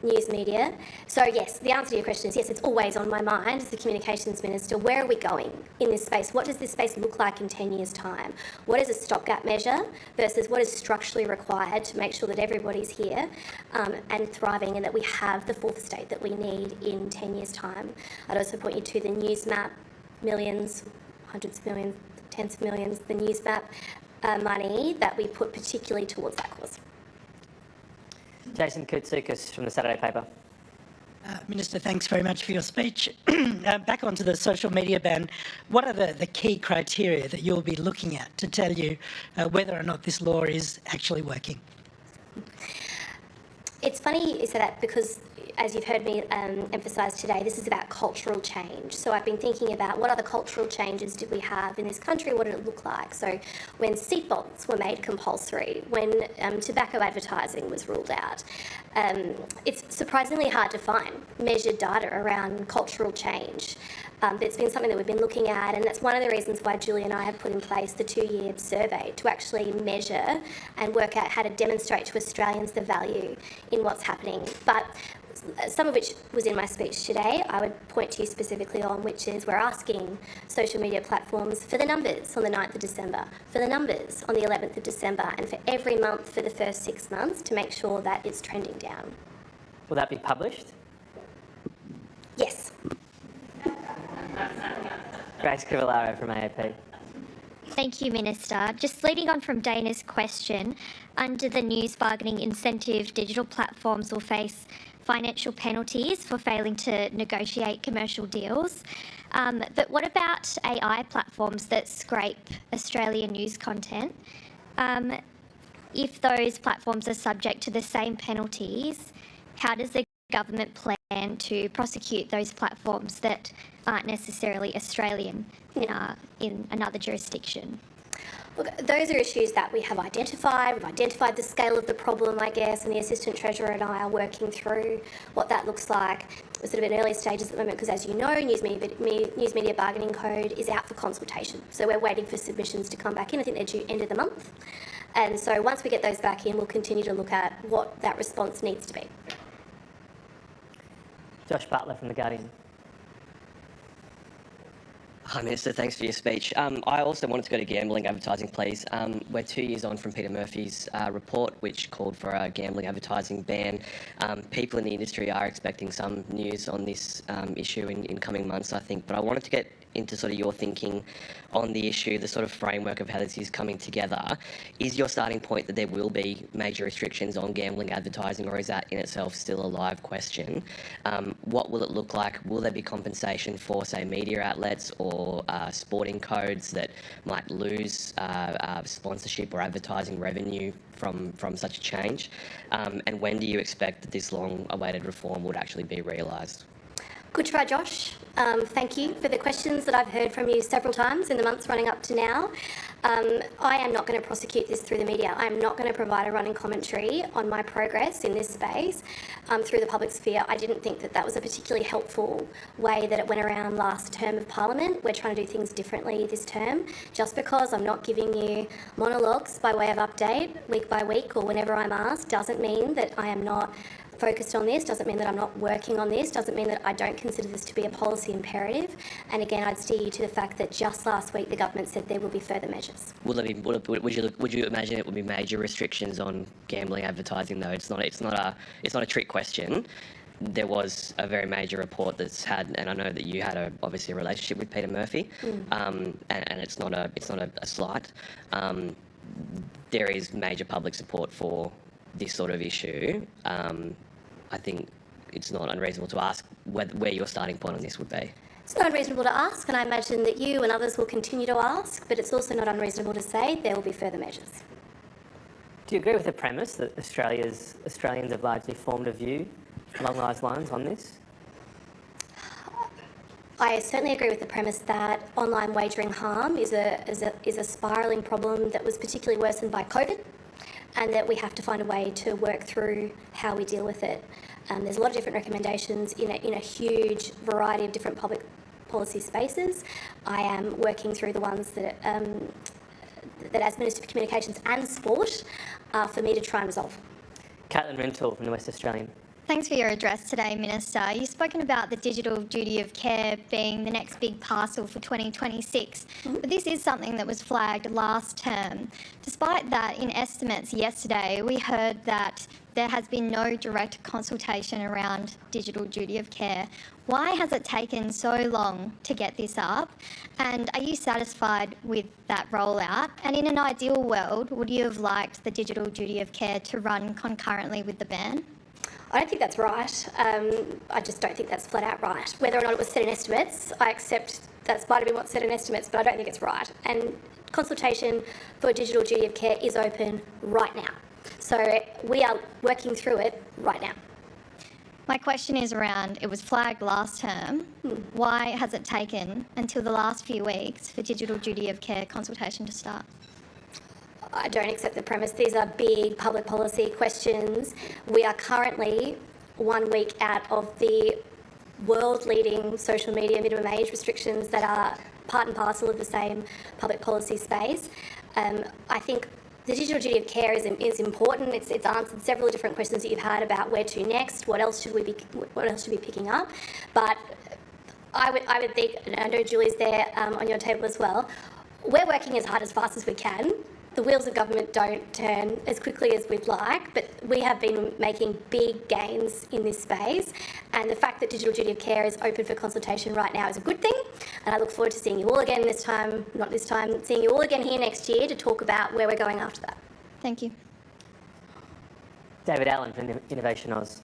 [SPEAKER 2] news media. So yes, the answer to your question is yes, it's always on my mind as the Communications Minister. Where are we going in this space? What does this space look like in 10 years' time? What is a stopgap measure versus what is structurally required to make sure that everybody's here and thriving, and that we have the fourth estate that we need in 10 years' time? I'd also point you to the news map, millions, hundreds of millions, tens of millions, the news map money that we put particularly towards that cause.
[SPEAKER 3] Jason Koutsoukis from the Saturday paper.
[SPEAKER 14] Minister, thanks very much for your speech. Back onto the social media ban, what are the key criteria that you'll be looking at to tell you whether or not this law is actually working?
[SPEAKER 2] It's funny you say that because, as you've heard me emphasise today, this is about cultural change. So I've been thinking about what other cultural changes did we have in this country, what did it look like? So when seatbelts were made compulsory, when tobacco advertising was ruled out, it's surprisingly hard to find measured data around cultural change. It's been something that we've been looking at, and that's one of the reasons why Julie and I have put in place the 2-year survey to actually measure and work out how to demonstrate to Australians the value in what's happening. But some of which was in my speech today, I would point to you specifically on, which is we're asking social media platforms for the numbers on the 9th of December, for the numbers on the 11th of December, and for every month for the first 6 months to make sure that it's trending down.
[SPEAKER 3] Will that be published?
[SPEAKER 2] Yes.
[SPEAKER 3] Grace Cavallaro from AAP.
[SPEAKER 6] Thank you, Minister. Just leading on from Dana's question, under the news bargaining incentive, digital platforms will face financial penalties for failing to negotiate commercial deals. But what about AI platforms that scrape Australian news content? If those platforms are subject to the same penalties, how does the government plan to prosecute those platforms that aren't necessarily Australian in another jurisdiction?
[SPEAKER 2] Look, those are issues that we have identified. We've identified the scale of the problem, I guess, and the Assistant Treasurer and I are working through what that looks like. We're sort of in early stages at the moment because, as you know, News Media Bargaining Code is out for consultation. So we're waiting for submissions to come back in. I think they're due end of the month. And so once we get those back in, we'll continue to look at what that response needs to be.
[SPEAKER 3] Josh Butler from The Guardian.
[SPEAKER 15] Hi, Minister. Thanks for your speech. I also wanted to go to gambling advertising, please. We're 2 years on from Peter Murphy's report, which called for a gambling advertising ban. People in the industry are expecting some news on this issue in coming months, I think. But I wanted to get into sort of your thinking on the issue, the sort of framework of how this is coming together. Is your starting point that there will be major restrictions on gambling advertising, or is that in itself still a live question? What will it look like? Will there be compensation for, say, media outlets or sporting codes that might lose sponsorship or advertising revenue from such a change? And when do you expect that this long-awaited reform would actually be realised?
[SPEAKER 2] Good try, Josh. Thank you for the questions that I've heard from you several times in the months running up to now. I am not going to prosecute this through the media. I am not going to provide a running commentary on my progress in this space through the public sphere. I didn't think that that was a particularly helpful way that it went around last term of Parliament. We're trying to do things differently this term. Just because I'm not giving you monologues by way of update week by week or whenever I'm asked doesn't mean that I am not focused on this, doesn't mean that I'm not working on this, doesn't mean that I don't consider this to be a policy imperative. And again, I'd steer you to the fact that just last week the government said there will be further measures.
[SPEAKER 15] Would you imagine it would be major restrictions on gambling advertising though? It's not a trick question. There was a very major report that's had, and I know that you had obviously a relationship with Peter Murphy, and it's not a slight. There is major public support for this sort of issue. I think it's not unreasonable to ask where your starting point on this would be.
[SPEAKER 2] It's not unreasonable to ask, and I imagine that you and others will continue to ask, but it's also not unreasonable to say there will be further measures.
[SPEAKER 3] Do you agree with the premise that Australians have largely formed a view along those lines on this?
[SPEAKER 2] I certainly agree with the premise that online wagering harm is a spiralling problem that was particularly worsened by COVID, and that we have to find a way to work through how we deal with it. There's a lot of different recommendations in a huge variety of different public policy spaces. I am working through the ones that as Minister for Communications and Sport are for me to try and resolve.
[SPEAKER 3] Caitlin Rintoul from the West Australian.
[SPEAKER 6] Thanks for your address today, Minister. You've spoken about the digital duty of care being the next big parcel for 2026, but this is something that was flagged last term. Despite that, in estimates yesterday, we heard that there has been no direct consultation around digital duty of care. Why has it taken so long to get this up? And are you satisfied with that rollout? And in an ideal world, would you have liked the digital duty of care to run concurrently with the ban?
[SPEAKER 2] I don't think that's right. I just don't think that's flat out right. Whether or not it was set in estimates, I accept that might have been what's set in estimates, but I don't think it's right. And consultation for digital duty of care is open right now. So we are working through it right now.
[SPEAKER 6] My question is around, it was flagged last term. Why has it taken until the last few weeks for digital duty of care consultation to start?
[SPEAKER 2] I don't accept the premise. These are big public policy questions. We are currently 1 week out of the world-leading social media minimum age restrictions that are part and parcel of the same public policy space. I think the digital duty of care is important. It's answered several different questions that you've had about where to next, what else should we be picking up. But I would think, and I know Julie's there on your table as well, we're working as hard as fast as we can. The wheels of government don't turn as quickly as we'd like, but we have been making big gains in this space, and the fact that digital duty of care is open for consultation right now is a good thing, and I look forward to seeing you all again seeing you all again here next year to talk about where we're going after that.
[SPEAKER 6] Thank you.
[SPEAKER 3] David Allen from Innovation Oz.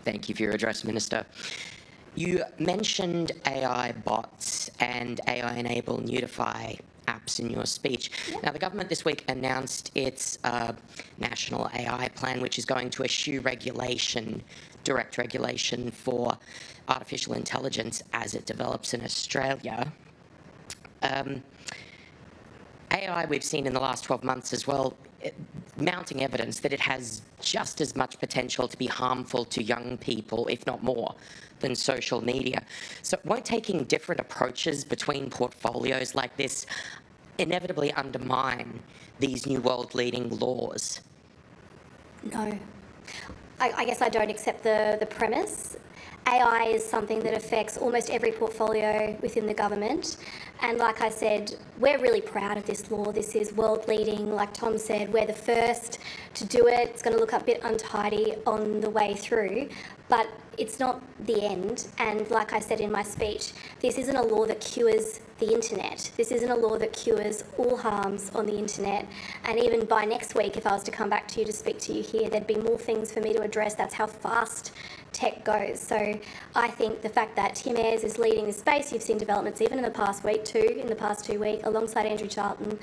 [SPEAKER 16] Thank you for your address, Minister. You mentioned AI bots and AI-enabled Notify apps in your speech. Yep. Now, the government this week announced its national AI plan, which is going to eschew direct regulation for artificial intelligence as it develops in Australia. AI, we've seen in the last 12 months as well, mounting evidence that it has just as much potential to be harmful to young people, if not more, than social media. So won't taking different approaches between portfolios like this inevitably undermine these new world-leading laws?
[SPEAKER 2] No. I guess I don't accept the premise. AI is something that affects almost every portfolio within the government. And like I said, we're really proud of this law. This is world leading. Like Tom said, we're the first to do it. It's going to look a bit untidy on the way through, but it's not the end. And like I said in my speech, this isn't a law that cures the internet. This isn't a law that cures all harms on the internet. And even by next week, if I was to come back to you to speak to you here, there'd be more things for me to address. That's how fast tech goes. So I think the fact that Tim Ayres is leading this space, you've seen developments even in the past week too, in the past 2 weeks, alongside Andrew Charlton,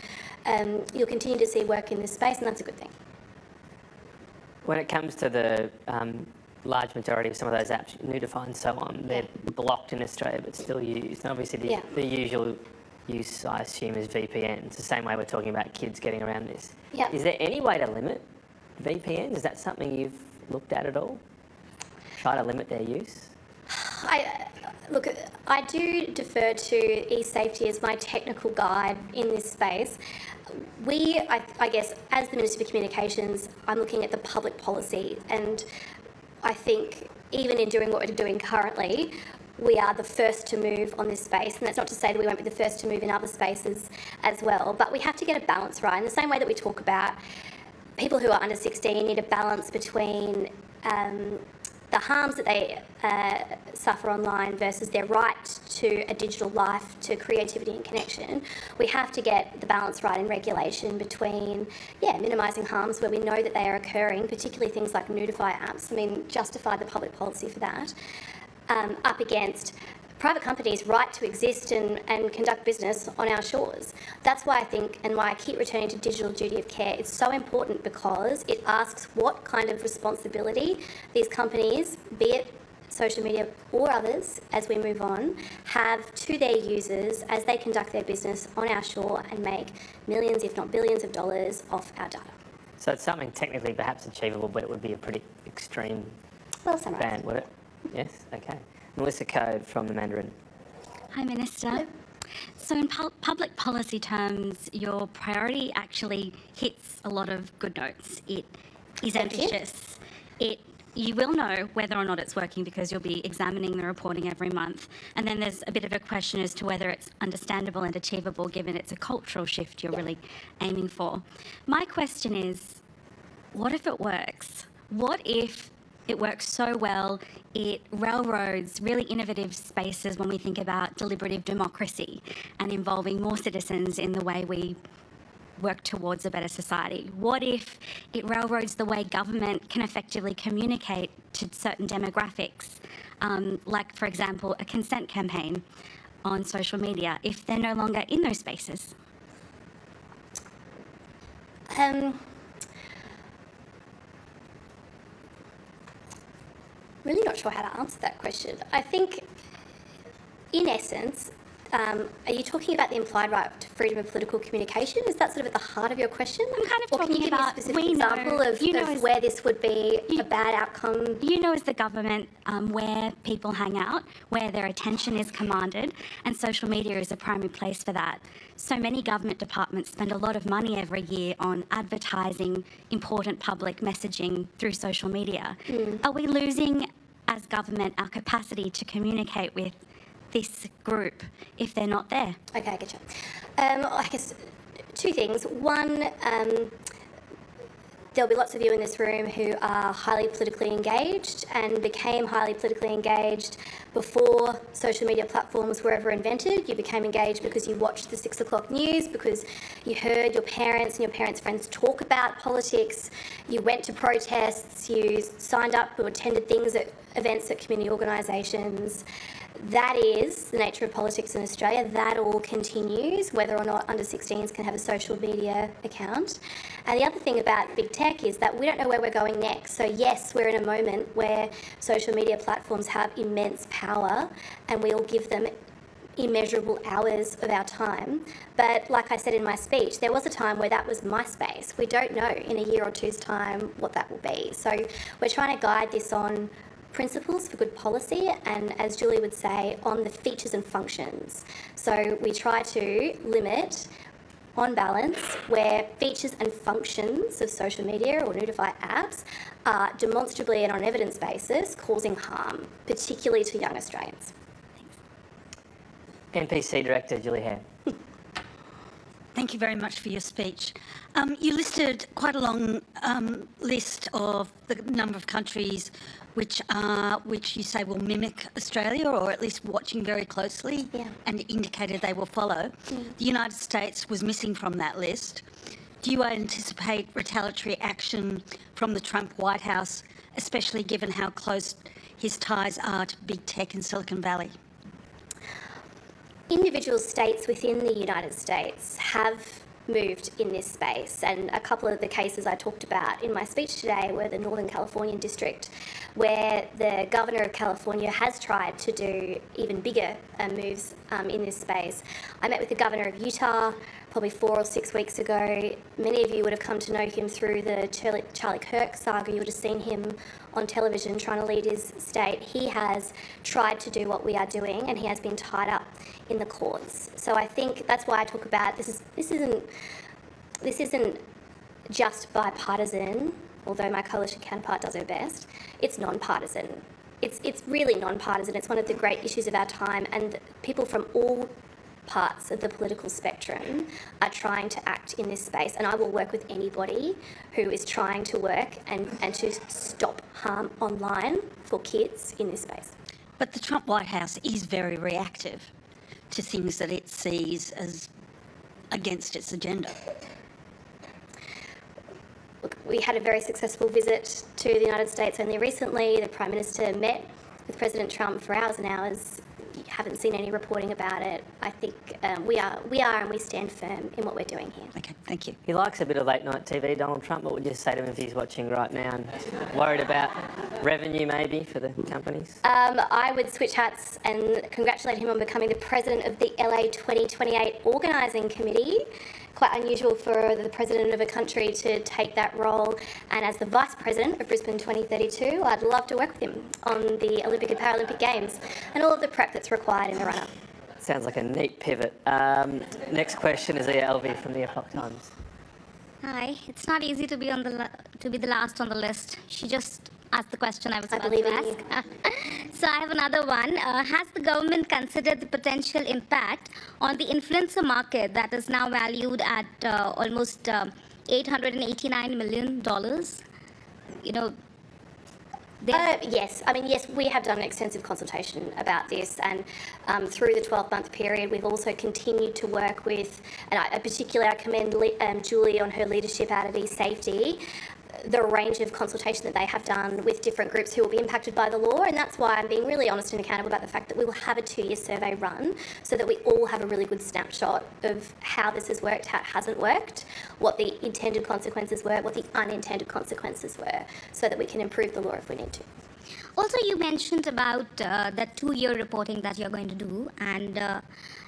[SPEAKER 2] you'll continue to see work in this space, and that's a good thing.
[SPEAKER 3] When it comes to the large majority of some of those apps, Notify and so on, they're blocked in Australia but still used. And obviously the usual use, I assume, is VPN. It's the same way we're talking about kids getting around this.
[SPEAKER 2] Yep.
[SPEAKER 3] Is there any way to limit VPNs? Is that something you've looked at all? Try to limit their use?
[SPEAKER 2] Look, I do defer to e-safety as my technical guide in this space. I guess, as the Minister for Communications, I'm looking at the public policy, and I think even in doing what we're doing currently, we are the first to move on this space, and that's not to say that we won't be the first to move in other spaces as well, but we have to get a balance right. In the same way that we talk about people who are under 16 need a balance between the harms that they suffer online versus their right to a digital life, to creativity and connection. We have to get the balance right in regulation between, minimising harms where we know that they are occurring, particularly things like Notify apps. I mean, justify the public policy for that, up against private companies' right to exist and conduct business on our shores. That's why I think, and why I keep returning to digital duty of care, it's so important, because it asks what kind of responsibility these companies, be it social media or others, as we move on, have to their users as they conduct their business on our shore and make millions, if not billions of dollars off our data.
[SPEAKER 3] So it's something technically perhaps achievable, but it would be a pretty extreme ban, would it? Yes? Okay. Melissa Code from the Mandarin.
[SPEAKER 10] Hi, Minister. So in public policy terms, your priority actually hits a lot of good notes. It is ambitious. You will know whether or not it's working because you'll be examining the reporting every month. And then there's a bit of a question as to whether it's understandable and achievable given it's a cultural shift you're really aiming for. My question is, what if it works? What if it works so well, it railroads really innovative spaces when we think about deliberative democracy and involving more citizens in the way we work towards a better society? What if it railroads the way government can effectively communicate to certain demographics, like, for example, a consent campaign on social media, if they're no longer in those spaces?
[SPEAKER 2] Really not sure how to answer that question. I think, in essence, are you talking about the implied right to freedom of political communication? Is that sort of at the heart of your question?
[SPEAKER 10] I'm kind of
[SPEAKER 2] or
[SPEAKER 10] talking
[SPEAKER 2] can you give
[SPEAKER 10] about,
[SPEAKER 2] me a specific example of where this would be a bad outcome?
[SPEAKER 10] You know, as the government, where people hang out, where their attention is commanded, and social media is a primary place for that. So many government departments spend a lot of money every year on advertising important public messaging through social media. Are we losing, as government, our capacity to communicate with this group if they're not there?
[SPEAKER 2] Okay, I get you. I guess two things. One, there'll be lots of you in this room who are highly politically engaged and became highly politically engaged before social media platforms were ever invented. You became engaged because you watched the 6 o'clock news, because you heard your parents and your parents' friends talk about politics, you went to protests, you signed up or attended things at events at community organisations. That is the nature of politics in Australia. That all continues, whether or not under 16s can have a social media account. And the other thing about big tech is that we don't know where we're going next. So yes, we're in a moment where social media platforms have immense power and we'll give them immeasurable hours of our time. But like I said in my speech, there was a time where that was MySpace. We don't know in a year or two's time what that will be. So we're trying to guide this on principles for good policy and, as Julie would say, on the features and functions. So we try to limit, on balance, where features and functions of social media or notify apps are demonstrably and on evidence basis causing harm, particularly to young Australians.
[SPEAKER 3] NPC Director Julie Hare.
[SPEAKER 17] Thank you very much for your speech. You listed quite a long list of the number of countries which you say will mimic Australia, or at least watching very closely, and indicated they will follow. The United States was missing from that list. Do you anticipate retaliatory action from the Trump White House, especially given how close his ties are to big tech in Silicon Valley?
[SPEAKER 2] Individual states within the United States have moved in this space, and a couple of the cases I talked about in my speech today were the Northern Californian district, where the Governor of California has tried to do even bigger moves in this space. I met with the Governor of Utah probably 4 or 6 weeks ago. Many of you would have come to know him through the Charlie Kirk saga. You would have seen him on television trying to lead his state. He has tried to do what we are doing, and he has been tied up in the courts. So I think that's why I talk about this isn't just bipartisan, although my coalition counterpart does her best. It's non-partisan. It's really non-partisan. It's one of the great issues of our time, and people from all parts of the political spectrum are trying to act in this space, and I will work with anybody who is trying to work and to stop harm online for kids in this space.
[SPEAKER 17] But the Trump White House is very reactive to things that it sees as against its agenda.
[SPEAKER 2] Look, we had a very successful visit to the United States only recently. The Prime Minister met with President Trump for hours and hours. You haven't seen any reporting about it. I think we are and we stand firm in what we're doing here.
[SPEAKER 17] Okay, thank you.
[SPEAKER 3] He likes a bit of late night TV, Donald Trump. What would you say to him if he's watching right now and worried about Revenue maybe for the companies?
[SPEAKER 2] I would switch hats and congratulate him on becoming the president of the LA 2028 Organising Committee. Quite unusual for the president of a country to take that role. And as the vice president of Brisbane 2032, I'd love to work with him on the Olympic and Paralympic Games and all of the prep that's required in the run-up.
[SPEAKER 3] Sounds like a neat pivot. Next question is Elvie from the Epoch Times.
[SPEAKER 10] Hi, it's not easy to be the last on the list. She just asked the question I was about
[SPEAKER 2] believe
[SPEAKER 10] to
[SPEAKER 2] in you.
[SPEAKER 10] ask. So I have another one. Has the government considered the potential impact on the influencer market that is now valued at almost $889 million? You know,
[SPEAKER 2] Yes. Yes, we have done an extensive consultation about this, and through the 12-month period, we've also continued to work with, and particularly I commend Julie on her leadership out of eSafety, the range of consultation that they have done with different groups who will be impacted by the law, and that's why I'm being really honest and accountable about the fact that we will have a 2-year survey run so that we all have a really good snapshot of how this has worked, how it hasn't worked, what the intended consequences were, what the unintended consequences were, so that we can improve the law if we need to.
[SPEAKER 10] Also, you mentioned about that 2-year reporting that you're going to do, and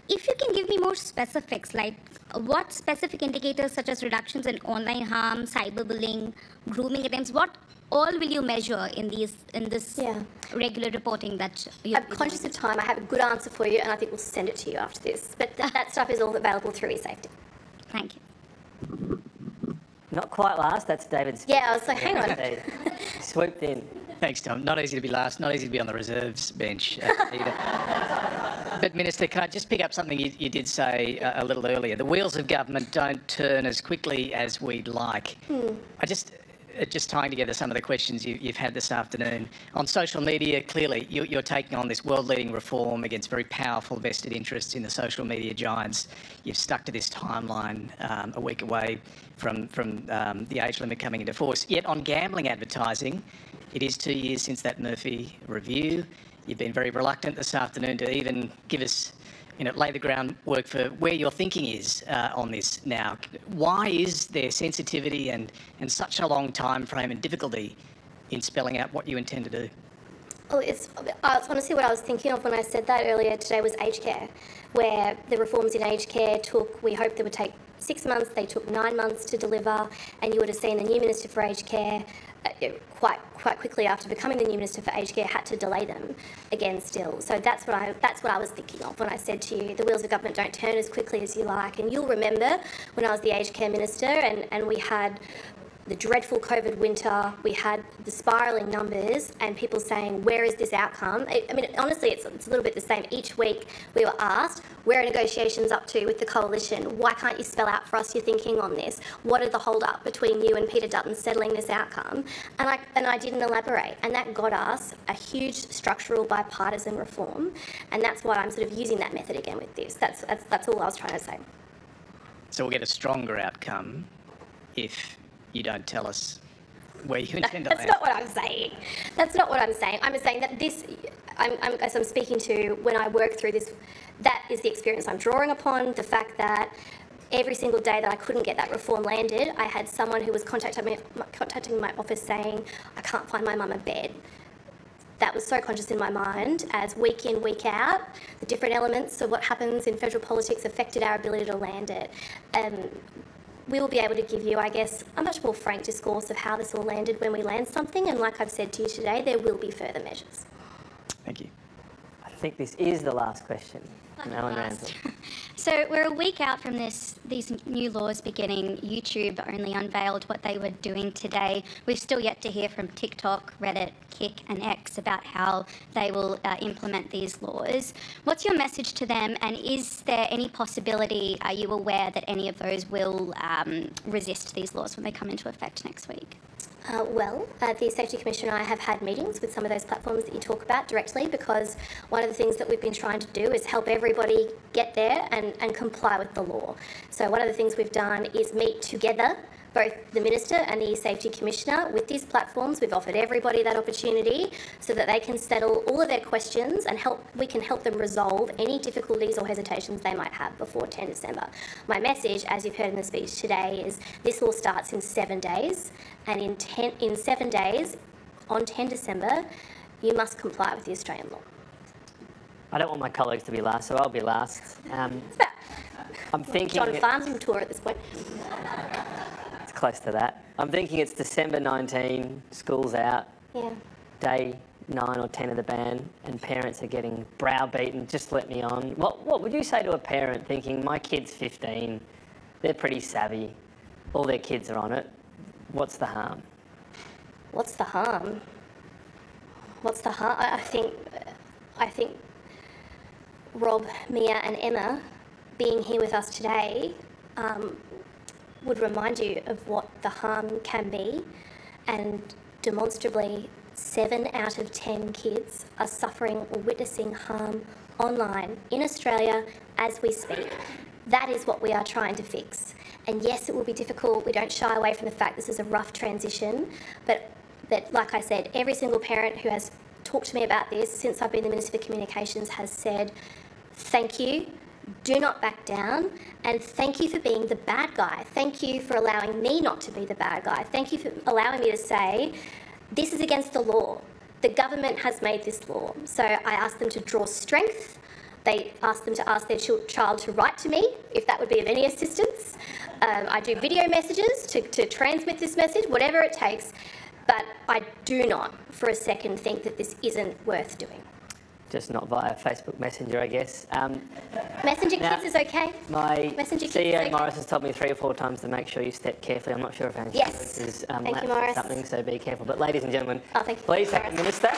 [SPEAKER 10] if you can give me more specifics, like what specific indicators such as reductions in online harm, cyberbullying, grooming attempts, what all will you measure in this regular reporting that you're
[SPEAKER 2] I'm conscious of time. I have a good answer for you, and I think we'll send it to you after this. But that stuff is all available through eSafety.
[SPEAKER 10] Thank you.
[SPEAKER 3] Not quite last, that's David's.
[SPEAKER 2] Yeah, I was like, hang on.
[SPEAKER 3] Swooped in.
[SPEAKER 18] Thanks, Tom. Not easy to be last, not easy to be on the reserves bench either. But, Minister, can I just pick up something you did say a little earlier? The wheels of government don't turn as quickly as we'd like. Just tying together some of the questions you've had this afternoon. On social media, clearly, you're taking on this world-leading reform against very powerful vested interests in the social media giants. You've stuck to this timeline a week away from the age limit coming into force. Yet on gambling advertising, it is 2 years since that Murphy review. You've been very reluctant this afternoon to even give us, lay the groundwork for where your thinking is on this now. Why is there sensitivity and such a long time frame and difficulty in spelling out what you intend to do?
[SPEAKER 2] Well, it's honestly what I was thinking of when I said that earlier today was aged care, where the reforms in aged care we hoped they would take 6 months, they took 9 months to deliver, and you would have seen the new Minister for Aged Care quite quickly after becoming the new Minister for Aged Care had to delay them again still. So that's what I was thinking of when I said to you, the wheels of government don't turn as quickly as you like. And you'll remember when I was the Aged Care Minister and we had the dreadful COVID winter, we had the spiralling numbers and people saying, where is this outcome? Honestly, it's a little bit the same. Each week we were asked, where are negotiations up to with the coalition? Why can't you spell out for us your thinking on this? What are the hold-up between you and Peter Dutton settling this outcome? And I didn't elaborate. And that got us a huge structural bipartisan reform. And that's why I'm sort of using that method again with this. That's all I was trying to say.
[SPEAKER 18] So we'll get a stronger outcome if you don't tell us where you intend to land.
[SPEAKER 2] That's not what I'm saying. That's not what I'm saying. I'm saying that this, as I'm speaking to when I work through this, that is the experience I'm drawing upon, the fact that every single day that I couldn't get that reform landed, I had someone who was contacting my office saying, I can't find my mum a bed. That was so conscious in my mind as week in, week out, the different elements of what happens in federal politics affected our ability to land it. We will be able to give you, I guess, a much more frank discourse of how this all landed when we land something. And like I've said to you today, there will be further measures.
[SPEAKER 18] Thank you.
[SPEAKER 3] I think this is the last question. Alan Randall.
[SPEAKER 10] So we're a week out from these new laws beginning. YouTube only unveiled what they were doing today. We've still yet to hear from TikTok, Reddit, Kik and X about how they will implement these laws. What's your message to them, and is there any possibility, are you aware that any of those will resist these laws when they come into effect next week?
[SPEAKER 2] The Safety Commission and I have had meetings with some of those platforms that you talk about directly, because one of the things that we've been trying to do is help everybody get there and comply with the law. So one of the things we've done is meet together, both the Minister and the Safety Commissioner, with these platforms. We've offered everybody that opportunity so that they can settle all of their questions and we can help them resolve any difficulties or hesitations they might have before 10 December. My message, as you've heard in the speech today, is this law starts in 7 days, and in 7 days, on 10 December, you must comply with the Australian law.
[SPEAKER 3] I don't want my colleagues to be last, so I'll be last. I'm thinking...
[SPEAKER 2] John Farnham tour at this point.
[SPEAKER 3] It's close to that. I'm thinking it's December 19, school's out, day 9 or 10 of the ban, and parents are getting browbeaten, just let me on. What would you say to a parent thinking, my kid's 15, they're pretty savvy, all their kids are on it, what's the harm?
[SPEAKER 2] What's the harm? What's the harm? I think Rob, Mia and Emma being here with us today would remind you of what the harm can be, and demonstrably 7 out of 10 kids are suffering or witnessing harm online in Australia as we speak. That is what we are trying to fix. And yes, it will be difficult. We don't shy away from the fact this is a rough transition, but like I said, every single parent who has talked to me about this since I've been the Minister for Communications has said, thank you, do not back down, and thank you for being the bad guy. Thank you for allowing me not to be the bad guy. Thank you for allowing me to say, this is against the law. The government has made this law. So I asked them to draw strength. They asked them to ask their child to write to me, if that would be of any assistance. I do video messages to transmit this message, whatever it takes. But I do not, for a second, think that this isn't worth doing.
[SPEAKER 3] Just not via Facebook Messenger, I guess.
[SPEAKER 2] Messenger Kids is okay.
[SPEAKER 3] My
[SPEAKER 2] Messenger Kids
[SPEAKER 3] CEO,
[SPEAKER 2] is okay.
[SPEAKER 3] Morris, has told me 3 or 4 times to make sure you step carefully. I'm not sure if our
[SPEAKER 2] Yes.
[SPEAKER 3] is
[SPEAKER 2] Thank you, Morris.
[SPEAKER 3] something, so be careful. But ladies and gentlemen,
[SPEAKER 2] thank you,
[SPEAKER 3] please thank the Minister.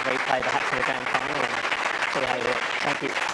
[SPEAKER 3] Replay perhaps in the grand final and see how you do it. Thank you.